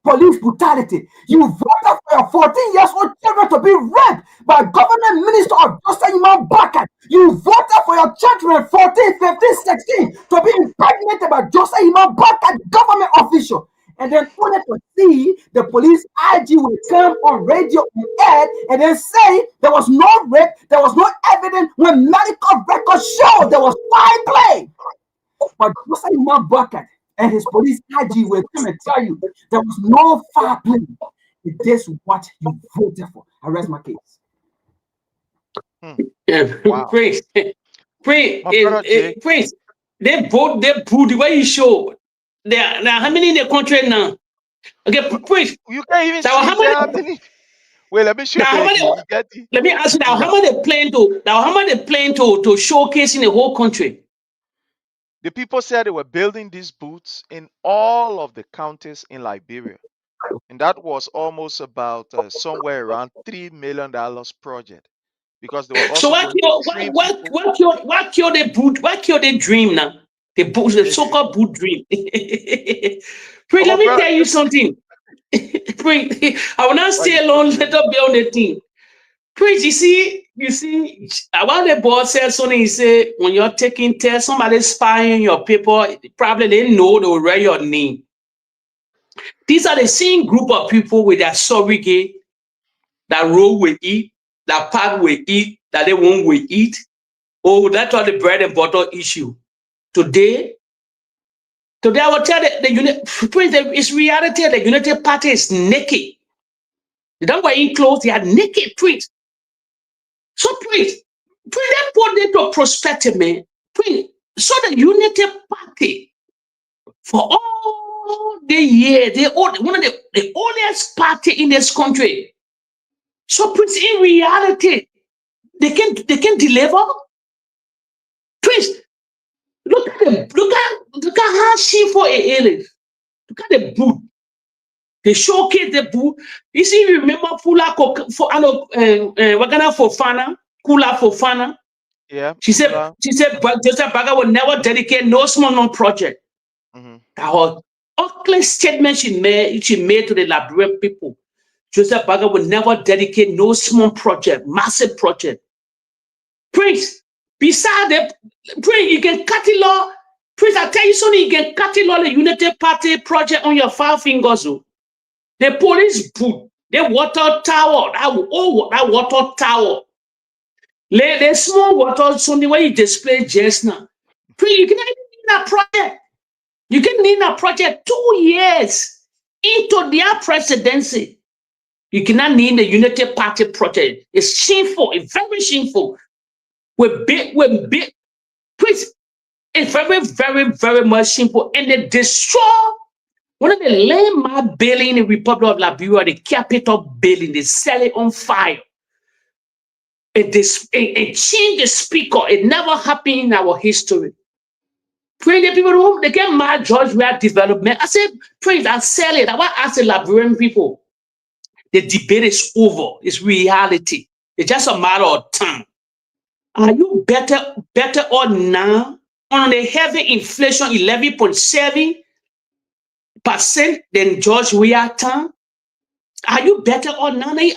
police brutality. You voted for your 14 years old children to be raped by government minister of Justice Boakai. You voted for your children 14, 15, 16 to be impregnated by Justice Boakai, government official. And then only to see the police IG will come on radio and air and then say there was no rape, there was no evidence when medical records show there was foul play. But Joseph Boakai and his police IG will come and tell you there was no foul play. It is what you voted for. I rest my case. Wow. Praise. Praise. They vote, they prove the way you show. There now, how many in the country now? Okay, please. You can't even see Anthony. Wait, let me show you. Let me ask you now, how many they plan to showcase in the whole country? The people said they were building these booths in all of the counties in Liberia. And that was almost about somewhere around $3 million project. Because they were also so what killed the boot? What killed the dream now? The so-called boot dream. Pray, let me tell you something. Pray, I will not stay alone. Let us be on the team. Pray, you see, about the boss said something. He said, when you're taking tests, somebody's spying your paper, probably they know they will write your name. These are the same group of people with their surrogate that roll will eat, that pack will eat, that they won't will eat. Oh, that's all the bread and butter issue. Today I will tell it's reality. The United Party is naked. They don't wear in clothes, they are naked priests. So please they put it to perspective, man. Please, so the Unity Party for all the years, one of the oldest party in this country. So please, in reality, they can deliver. Please look at how shameful it is. Look at the boot. They showcase the boot. You see, you remember Fula for Wagana Fofana, Kula Fofana. Yeah. She said Joseph Baga will never dedicate no small non-project. That was ugly statement she made to the Liberian people. Joseph Baga will never dedicate no small project, massive project. Prince, beside the Prince, you can cut it law. Prince, I tell you something, you can cut it law the Unity Party project on your 5 fingers. The police boot, the water tower, that water tower. The small water, something where you display just now. You cannot need a project. You can need a project 2 years into their presidency. You cannot need the Unity Party project. It's shameful. It's very shameful. We're big. Please, it's very, very, very much simple. And they destroy one of the landmark buildings in the Republic of Liberia, the Capitol building. They set it on fire. It changed the speaker. It never happened in our history. Pray the people they get mad George Weah development. I said, pray I sell it. I want to ask the Liberian people. The debate is over. It's reality. It's just a matter of time. Are you better or now on the heavy inflation 11.7% than George Weah time? Are you better or now? Then you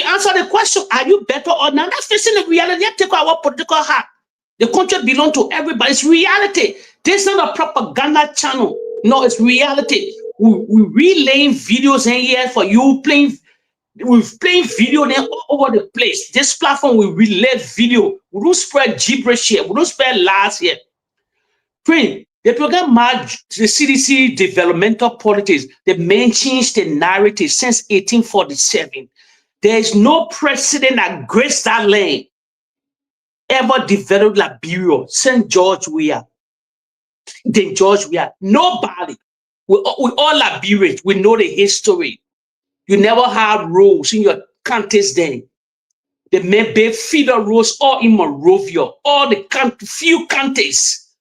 answer the question, are you better or not? That's facing the reality. Let's take our political hat. The country belongs to everybody. It's reality. This is not a propaganda channel. No, it's reality. We're relaying videos in here for you, we're playing video there all over the place. This platform, we relay video. We don't spread gibberish here. We don't spread lies here. Friend, the program marked the CDC developmental politics. The main change the narrative since 1847. There is no precedent that graced that land ever developed Liberia since George Weah. Then George Weah. Nobody. We all Liberians. We know the history. You never had roads in your counties then. The men built feeder roads all in Monrovia, all the few counties.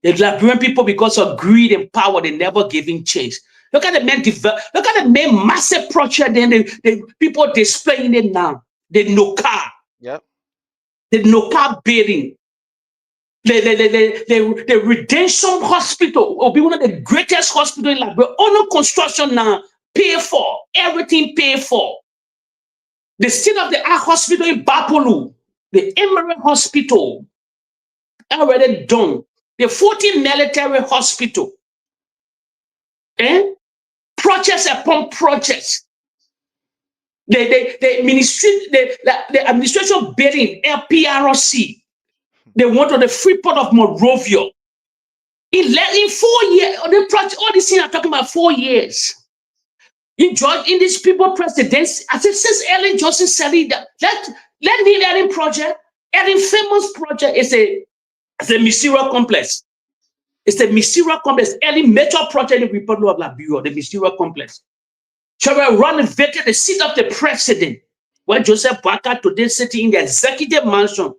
The Liberian people, because of greed and power, they never giving chance. Look at the men look at the men massive project, then the people displaying it now. The Noka. Yep. The Noka building. The Redemption Hospital will be one of the greatest hospitals in Liberia. Under construction now, paid for. Everything paid for. The state-of-the-art hospital in Bapolu, the Emirate Hospital, already done. The 14 military hospital. Projects upon projects. The administration building, LPRC. They went to the Freeport of Monrovia. In 4 years, the project, all these things are talking about 4 years. In these people presidency, I said, since Ellen Johnson said that, let the Ellen project, Ellen famous project is a ministerial complex. It's a ministerial complex. Ellen major project in the Republic of Liberia, the ministerial complex. So we renovated the seat of the president, where Joseph Baca today sitting in the executive mansion,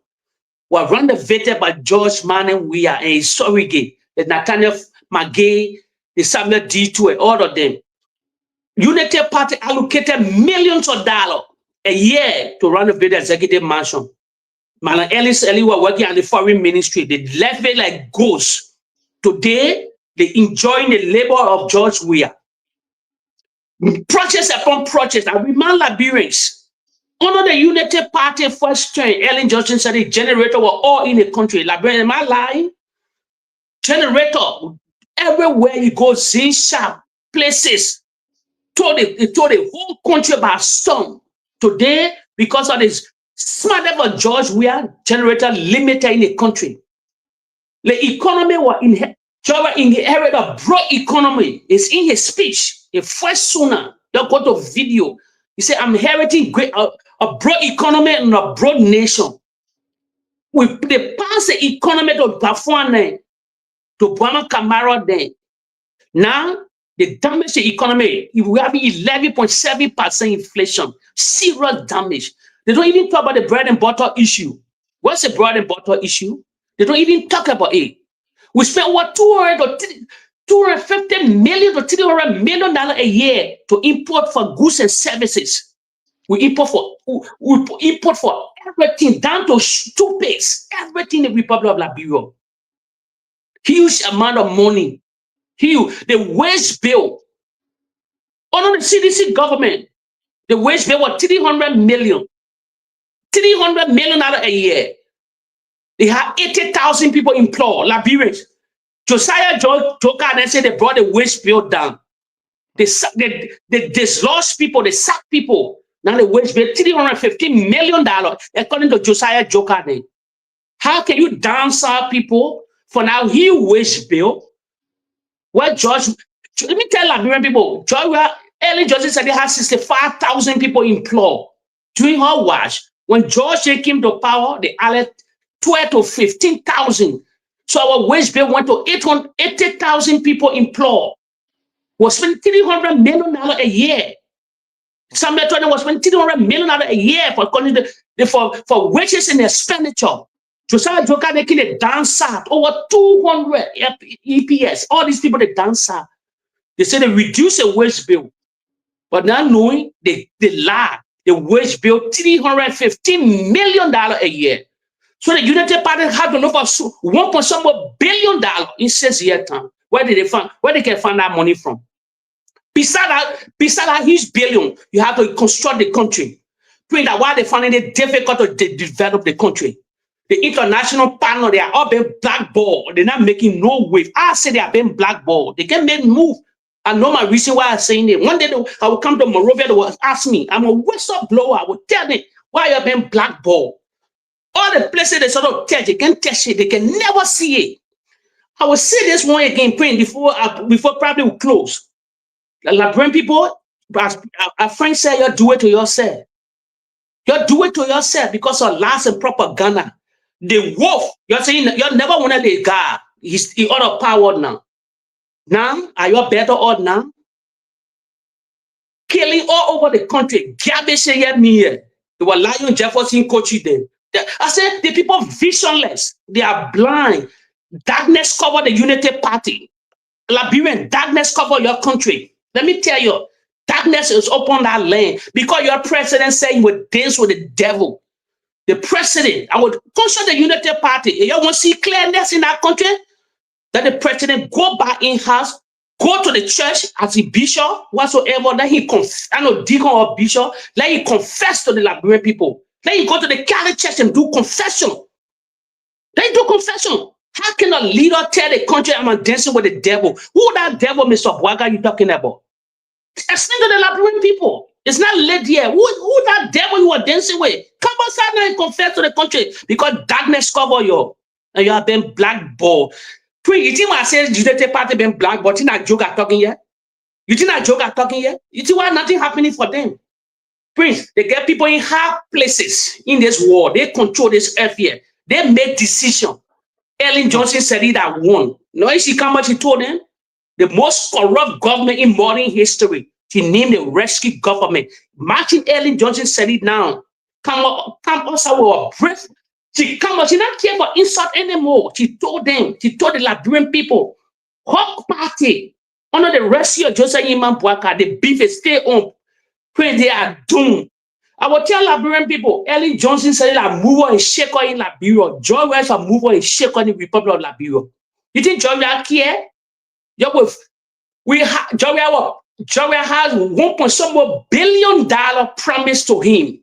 were renovated by George Manning Weah and his surrogate, the Nathaniel McGay, the Samuel D2, all of them. Unity Party allocated millions of dollars a year to renovate the executive mansion. Malan Ellis were working on the foreign ministry. They left it like ghosts. Today, they enjoying the labor of George Weah. Projects upon projects. I remind Liberians. Under the Unity Party first term, Ellen Johnson said the generator were all in the country. Liberian, am I lying? Generator, everywhere you go, zinc shop, places. Told the whole country about storm. Today, because of this smart effort, George Weah generator limited in the country. The economy George inherited a broad economy. It's in his speech. The first sooner Don't go to video. He said, I'm inheriting a broad economy and a broad nation. They pass the economy to Bafouane, to Bama Camara then. Now, they damage the economy. We have 11.7% inflation. Serious damage. They don't even talk about the bread and butter issue. What's the bread and butter issue? They don't even talk about it. We spend over $250 million to $300 million a year to import for goods and services. We import for everything, down to toothpaste, everything in the Republic of Liberia. Huge amount of money. Huge. The wage bill under the CDC government, the wage bill was $300 million a year. They have 80,000 people employed, Liberians. Josiah Joker and they say they brought the wage bill down. They dislodged people, they sacked people. Now the wage bill $350 million, according to Josiah Joker. How can you downside people for now huge wage bill? Well, George, let me tell Liberian people, Ellen Johnson said they had 65,000 people employed during her watch. When George came to power, they added 12 to 15,000. So our wage bill went to 80,000 people employed. Was spending $300 million a year. Some method was spending $300 million a year for wages and expenditure. Josiah Joker making a dance out over 200 EPS. All these people they dance out. They say they reduce the wage bill, but now knowing they lie. The wage bill $315 million a year. So the United Party have to look for $1.somewhat billion in 6 years time. Where they can find that money from? Besides that huge billion, you have to construct the country. Praying that while they finding it difficult to develop the country. The international partner, they are all being blackballed. They're not making no wave. I say they are being blackballed. They can't make move. I know my reason why I'm saying it. One day I will come to Monrovia, they will ask me. I'm a whistleblower. I will tell them why you're being blackballed. All the places they sort of tell, they can test it. They can never see it. I will say this one again, praying before probably will close. The Liberian people, a friend said, you do it to yourself. You do it to yourself because of lies and propaganda. The wolf, you're saying you never wanted the guy. He's out of power now. Now, are you better off now? Killing all over the country. Garbage here, me here. They were lying Jefferson coaching them. I said the people visionless. They are blind. Darkness cover the Unity Party. Liberian, darkness cover your country. Let me tell you, darkness is upon that land because your president said he would dance with the devil. The president, I would consult the Unity Party. You want to see clearness in that country? That the president go back in-house, go to the church as a bishop, whatsoever, let him deacon or bishop, let him confess to the Liberian people. Let him go to the Catholic church and do confession. Let him do confession. How can a leader tell the country I'm dancing with the devil? Who that devil, Mr. Bwaga, you talking about? Explain to the Liberian people. It's not late here. Who that devil you are dancing with? Come outside now and confess to the country because darkness cover you. And you have been blackballed. You think I say Unity Party been blackballed? You think that joke are talking here? You think that joke are talking here? You think why nothing happening for them? Prince, they get people in high places in this world. They control this earth here. They make decisions. Ellen Johnson said it that won. No, you see how much he told them? The most corrupt government in modern history. She named the rescue government. Martin Ellen Johnson said it now. Come also with a breath. She not care for insult anymore. She told them, she told the Liberian people, Hawk Party, under the rescue of Joseph Iman Bwaka, the beef is stay on. When they are doomed. I will tell Liberian people, Ellen Johnson said that mover and shaker in Liberia. Joy West a mover and shaker in the Republic of Liberia. You think Joy West care? Joy has $1.somewhat billion promise to him.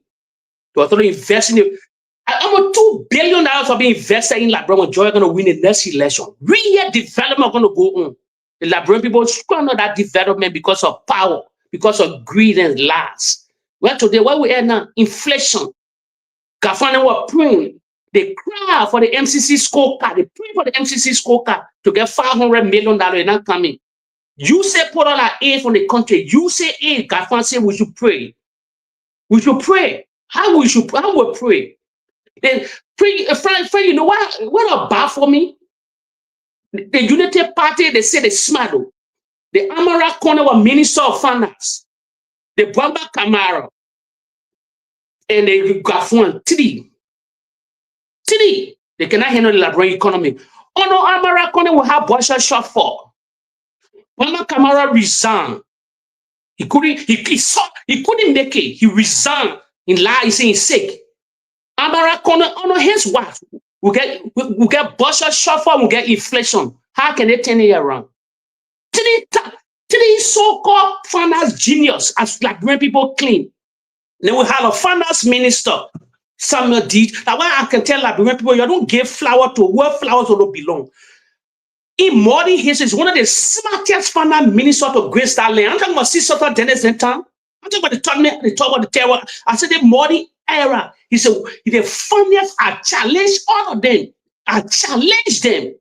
To invest in it. Almost $2 billion will be invested in Liberia when Joy is going to win the next election. Real development going to go on. The Liberian people screw on that development because of power, because of greed and lies. Well, today, where we are now, inflation. Government were praying. They cry for the MCC scorecard. They pray for the MCC scorecard to get $500 million. They're not coming. You say put all our aid from the country. You say aid. God say we should pray. We should pray. How we pray? Then pray, friend, you know what about for me? The Unity Party, they say they smart. The Amara Corner was Minister of Finance. The Bamba Kamara. And they got one. Three. They cannot handle the Liberian economy. Oh no, Amara Corner will have budget shortfall. Bamba Kamara resigned. He couldn't make it. He resigned. In lie, he's saying he's sick. Amara Corner, his wife. We get budget shortfall, we get inflation. How can they turn it around? Three so-called finance genius, as Liberian people claim. Then we have a finance minister, Samuel D. That's why I can tell Liberian people, you don't give flower to where flowers don't belong. In modern history, is one of the smartest finance ministers to grace that land. I'm talking about Sisota Dennis in town. I'm talking about the talk about the terror. I said the modern era. He said the funniest. I challenge all of them. I challenge them.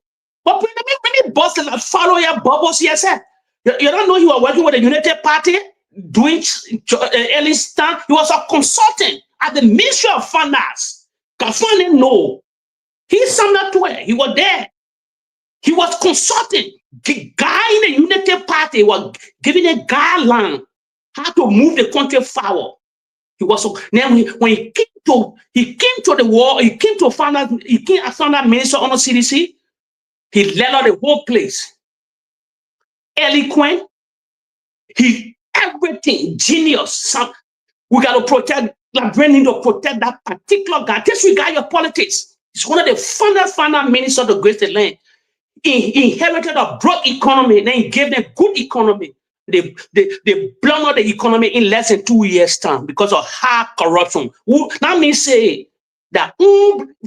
But when the boss like follow your bubbles, yes, sir. You don't know you are working with the United Party doing early stand. He was a consultant at the Ministry of Finance. Kafane no. He's somewhere to where he was there. He was consulting. The guy in the United Party was giving a guideline how to move the country forward. He was then when he came to the war, he came to finance, he came as finance minister on the CDC. He led out the whole place. Eloquent, everything, genius. We got to protect, Liberians need to protect that particular guy. Disregard your politics. He's one of the finance ministers of the greatest land. He inherited a broad economy, then he gave them good economy. They blown out the economy in less than 2 years' time because of high corruption. That means say that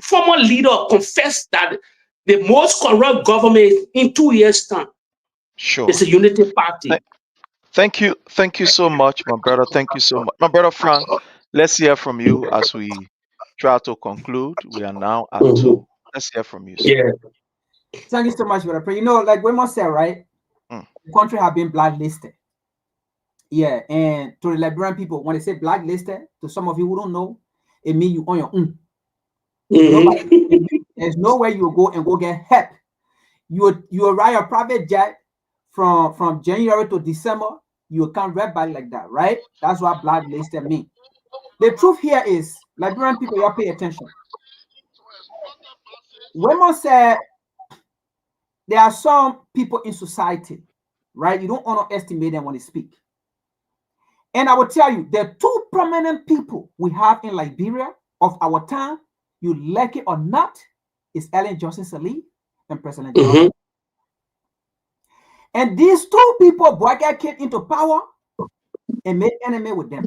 former leader confessed that the most corrupt government in 2 years' time. Sure. It's a Unity Party. Thank you so much, my brother. Thank you so much. My brother Frank, let's hear from you as we try to conclude. We are now at 2. Let's hear from you. Sir. Yeah. Thank you so much, brother. You know, like we must say, right? The country have been blacklisted. Yeah, and to the Liberian people, when they say blacklisted, to some of you who don't know, it means you on your own. There's nowhere you go and go get help. You ride a private jet from January to December, you can't read back like that, right? That's what blacklisted means. The truth here is, Liberian people, you pay attention. Women say there are some people in society, right? You don't underestimate them when they speak. And I will tell you, the 2 prominent people we have in Liberia of our time, you like it or not, is Ellen Johnson Sirleaf and President Johnson. And these 2 people, Boyka came into power and made enemy with them.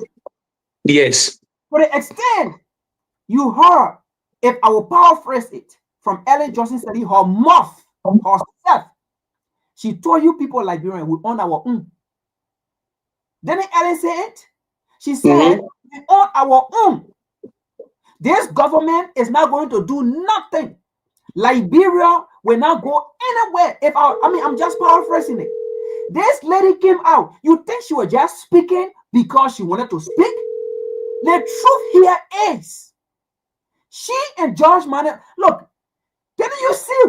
Yes. For the extent you heard, if I will paraphrase it from Ellen Johnson Sirleaf, her mouth, herself, she told you people Liberian, we own our own. Didn't Ellen say it? She said, we own our own. This government is not going to do nothing. Liberia will not go anywhere. I'm just paraphrasing it. This lady came out. You think she was just speaking because she wanted to speak? The truth here is, she and George Manuel, look, didn't you see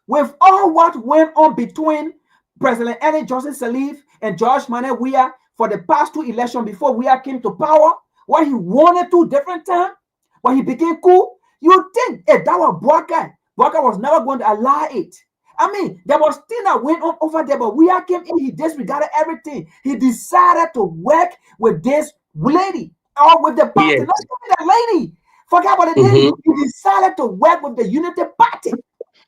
with all what went on between President Ellen Johnson Sirleaf and George Manuel Weah for the past 2 elections before Weah came to power, what he wanted 2 different times, when he became cool? You think if that was Boyka was never going to allow it. I mean, there was things that went on over there, but Weah came in, he disregarded everything. He decided to work with this lady or with the party. Not even the lady. Forget about the lady. He decided to work with the Unity Party,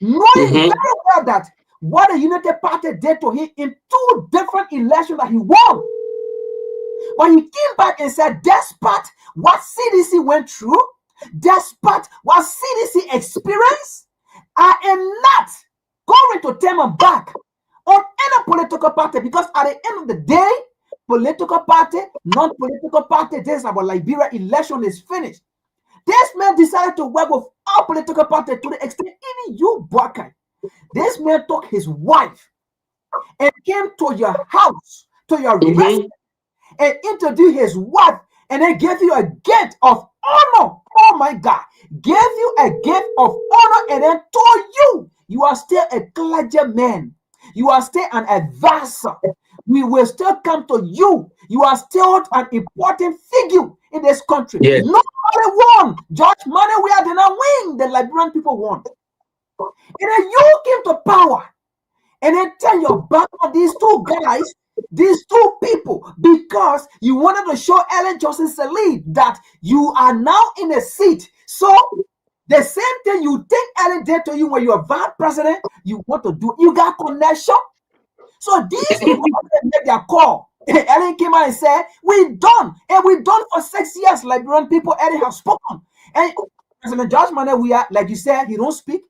knowing very well that what the Unity Party did to him in 2 different elections that he won. But he came back and said, despite what CDC went through, despite what CDC experienced, I am not going to turn my back on any political party, because at the end of the day, political party, non-political party, this is about Liberia election is finished. This man decided to work with all political parties to the extent, even you, Boyka. This man took his wife and came to your house, to your Mm-hmm. residence, and introduced his wife, and then gave you a gift of honor. Oh my God, gave you a gift of honor, and then told you you are still a clergyman, you are still an advisor. We will still come to you. You are still an important figure in this country. Yes. Nobody won. George Money, we did not win. The Liberian people won. And then you came to power. And then tell your back on these two guys, these two people, because you wanted to show Ellen Johnson Sirleaf that you are now in a seat. So the same thing you think Ellen did to you when you were vice president, you want to do. You got connection. So these people make their call. Ellen came out and said, "We done, and we done for 6 years." Liberian people, Ellen have spoken, and President George Manneh, we are like you said, he don't speak.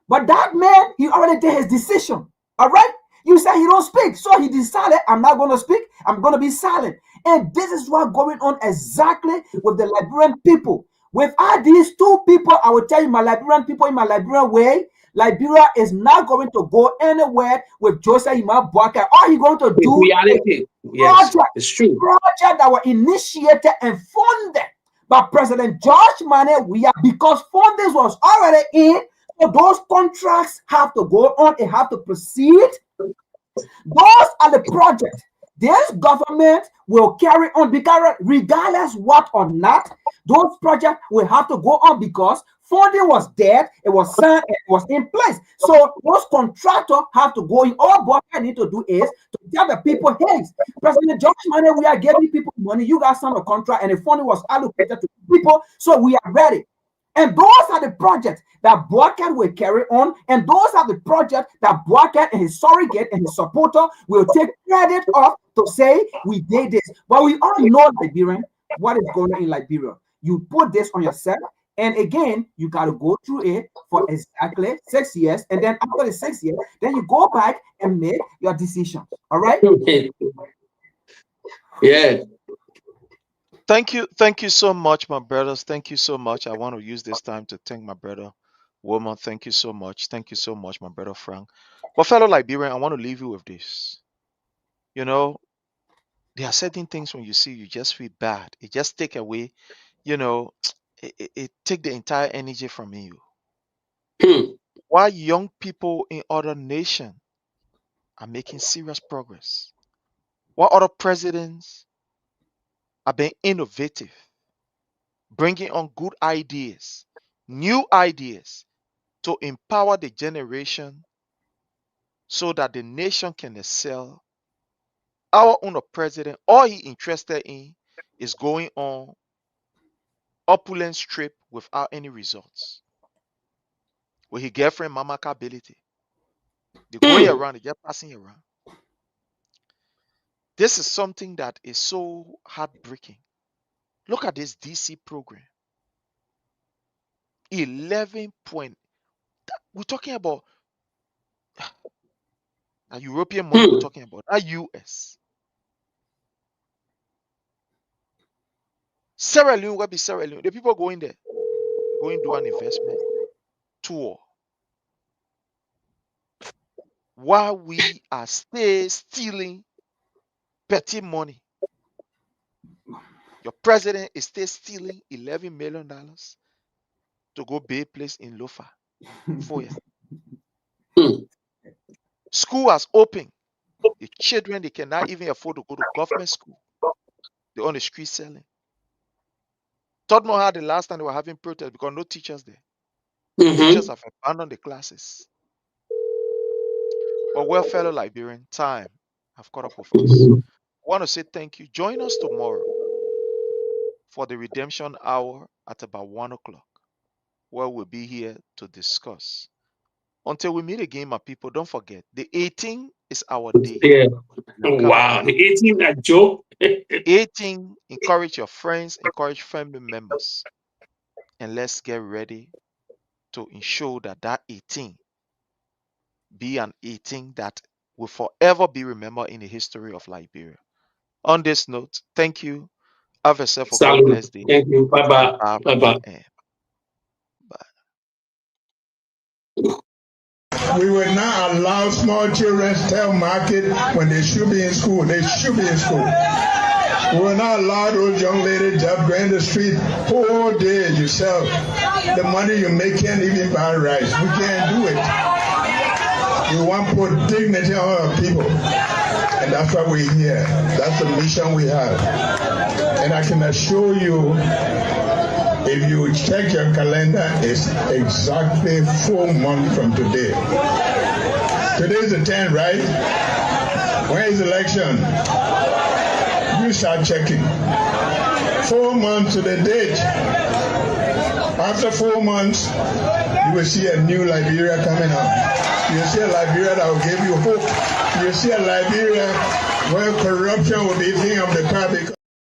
But that man, he already did his decision. All right? You said he don't speak. So he decided, I'm not going to speak. I'm going to be silent. And this is what's going on exactly with the Liberian people. Without these two people, I will tell you, my Liberian people, in my Liberian way, Liberia is not going to go anywhere with Joseph Imam Boakai. All he's going to do reality. Yes, it's true. Project that were initiated and funded by President George Manneh, because funding was already in. So those contracts have to go on and have to proceed. Those are the projects this government will carry on, because regardless what or not, those projects will have to go on because funding was dead, it was signed, it was in place. So those contractors have to go in. All what I need to do is to tell the people, hey, President George Manneh, we are giving people money. You guys signed a contract and the funding was allocated to people, so we are ready. And those are the projects that Boakai will carry on. And those are the projects that Boakai and his surrogate and his supporter will take credit of to say, we did this. But we all know, Liberian, what is going on in Liberia. You put this on yourself. And again, you got to go through it for exactly 6 years. And then after the 6 years, then you go back and make your decisions. All right? Yeah. Thank you so much, my brothers. Thank you so much. I want to use this time to thank my brother Woman. Thank you so much. Thank you so much, my brother Frank. But fellow Liberian, I want to leave you with this. You know, there are certain things when you see, you just feel bad. It just take away, it take the entire energy from you. While young people in other nations are making serious progress, while other presidents are being innovative, bringing on good ideas, new ideas to empower the generation so that the nation can excel. Our own president, all he interested in is going on opulent trip without any results. With his girlfriend Mama Ability, they're going around, they're just passing around. This is something that is so heartbreaking. Look at this DC program. 11 point. We're talking about a European money, we're talking about a US. Sierra Leone, what be Sierra Leone? The people going there, going to do an investment tour. While we are still stealing petty money. Your president is still stealing $11 million to go buy a place in Lofa. School has opened. The children, they cannot even afford to go to government school. They're on the street selling. Todd know how the last time they were having protests because no teachers there. Teachers have abandoned the classes. But well, fellow Liberian, time have caught up with us. I want to say thank you. Join us tomorrow for the redemption hour at about 1 o'clock, where we'll be here to discuss. Until we meet again, my people, don't forget, the 18th is our day. Yeah. Wow, the 18th at Joe. 18, encourage your friends, encourage family members, and let's get ready to ensure that that 18 be an 18 that will forever be remembered in the history of Liberia. On this note, thank you. Have yourself a God blessed day. Thank you. Bye-bye. Bye-bye. Bye. We will not allow small children to tell market when they should be in school. They should be in school. We will not allow those young ladies just go in the street whole day yourself. The money you make can't even buy rice. We can't do it. We want to put dignity on our people. And that's why we're here. That's the mission we have. And I can assure you, if you check your calendar, it's exactly 4 months from today. Today's the 10th, right? When is the election? You start checking. 4 months to the date. After 4 months, you will see a new Liberia coming up. You will see a Liberia that will give you hope. You will see a Liberia where corruption will be thing of the past.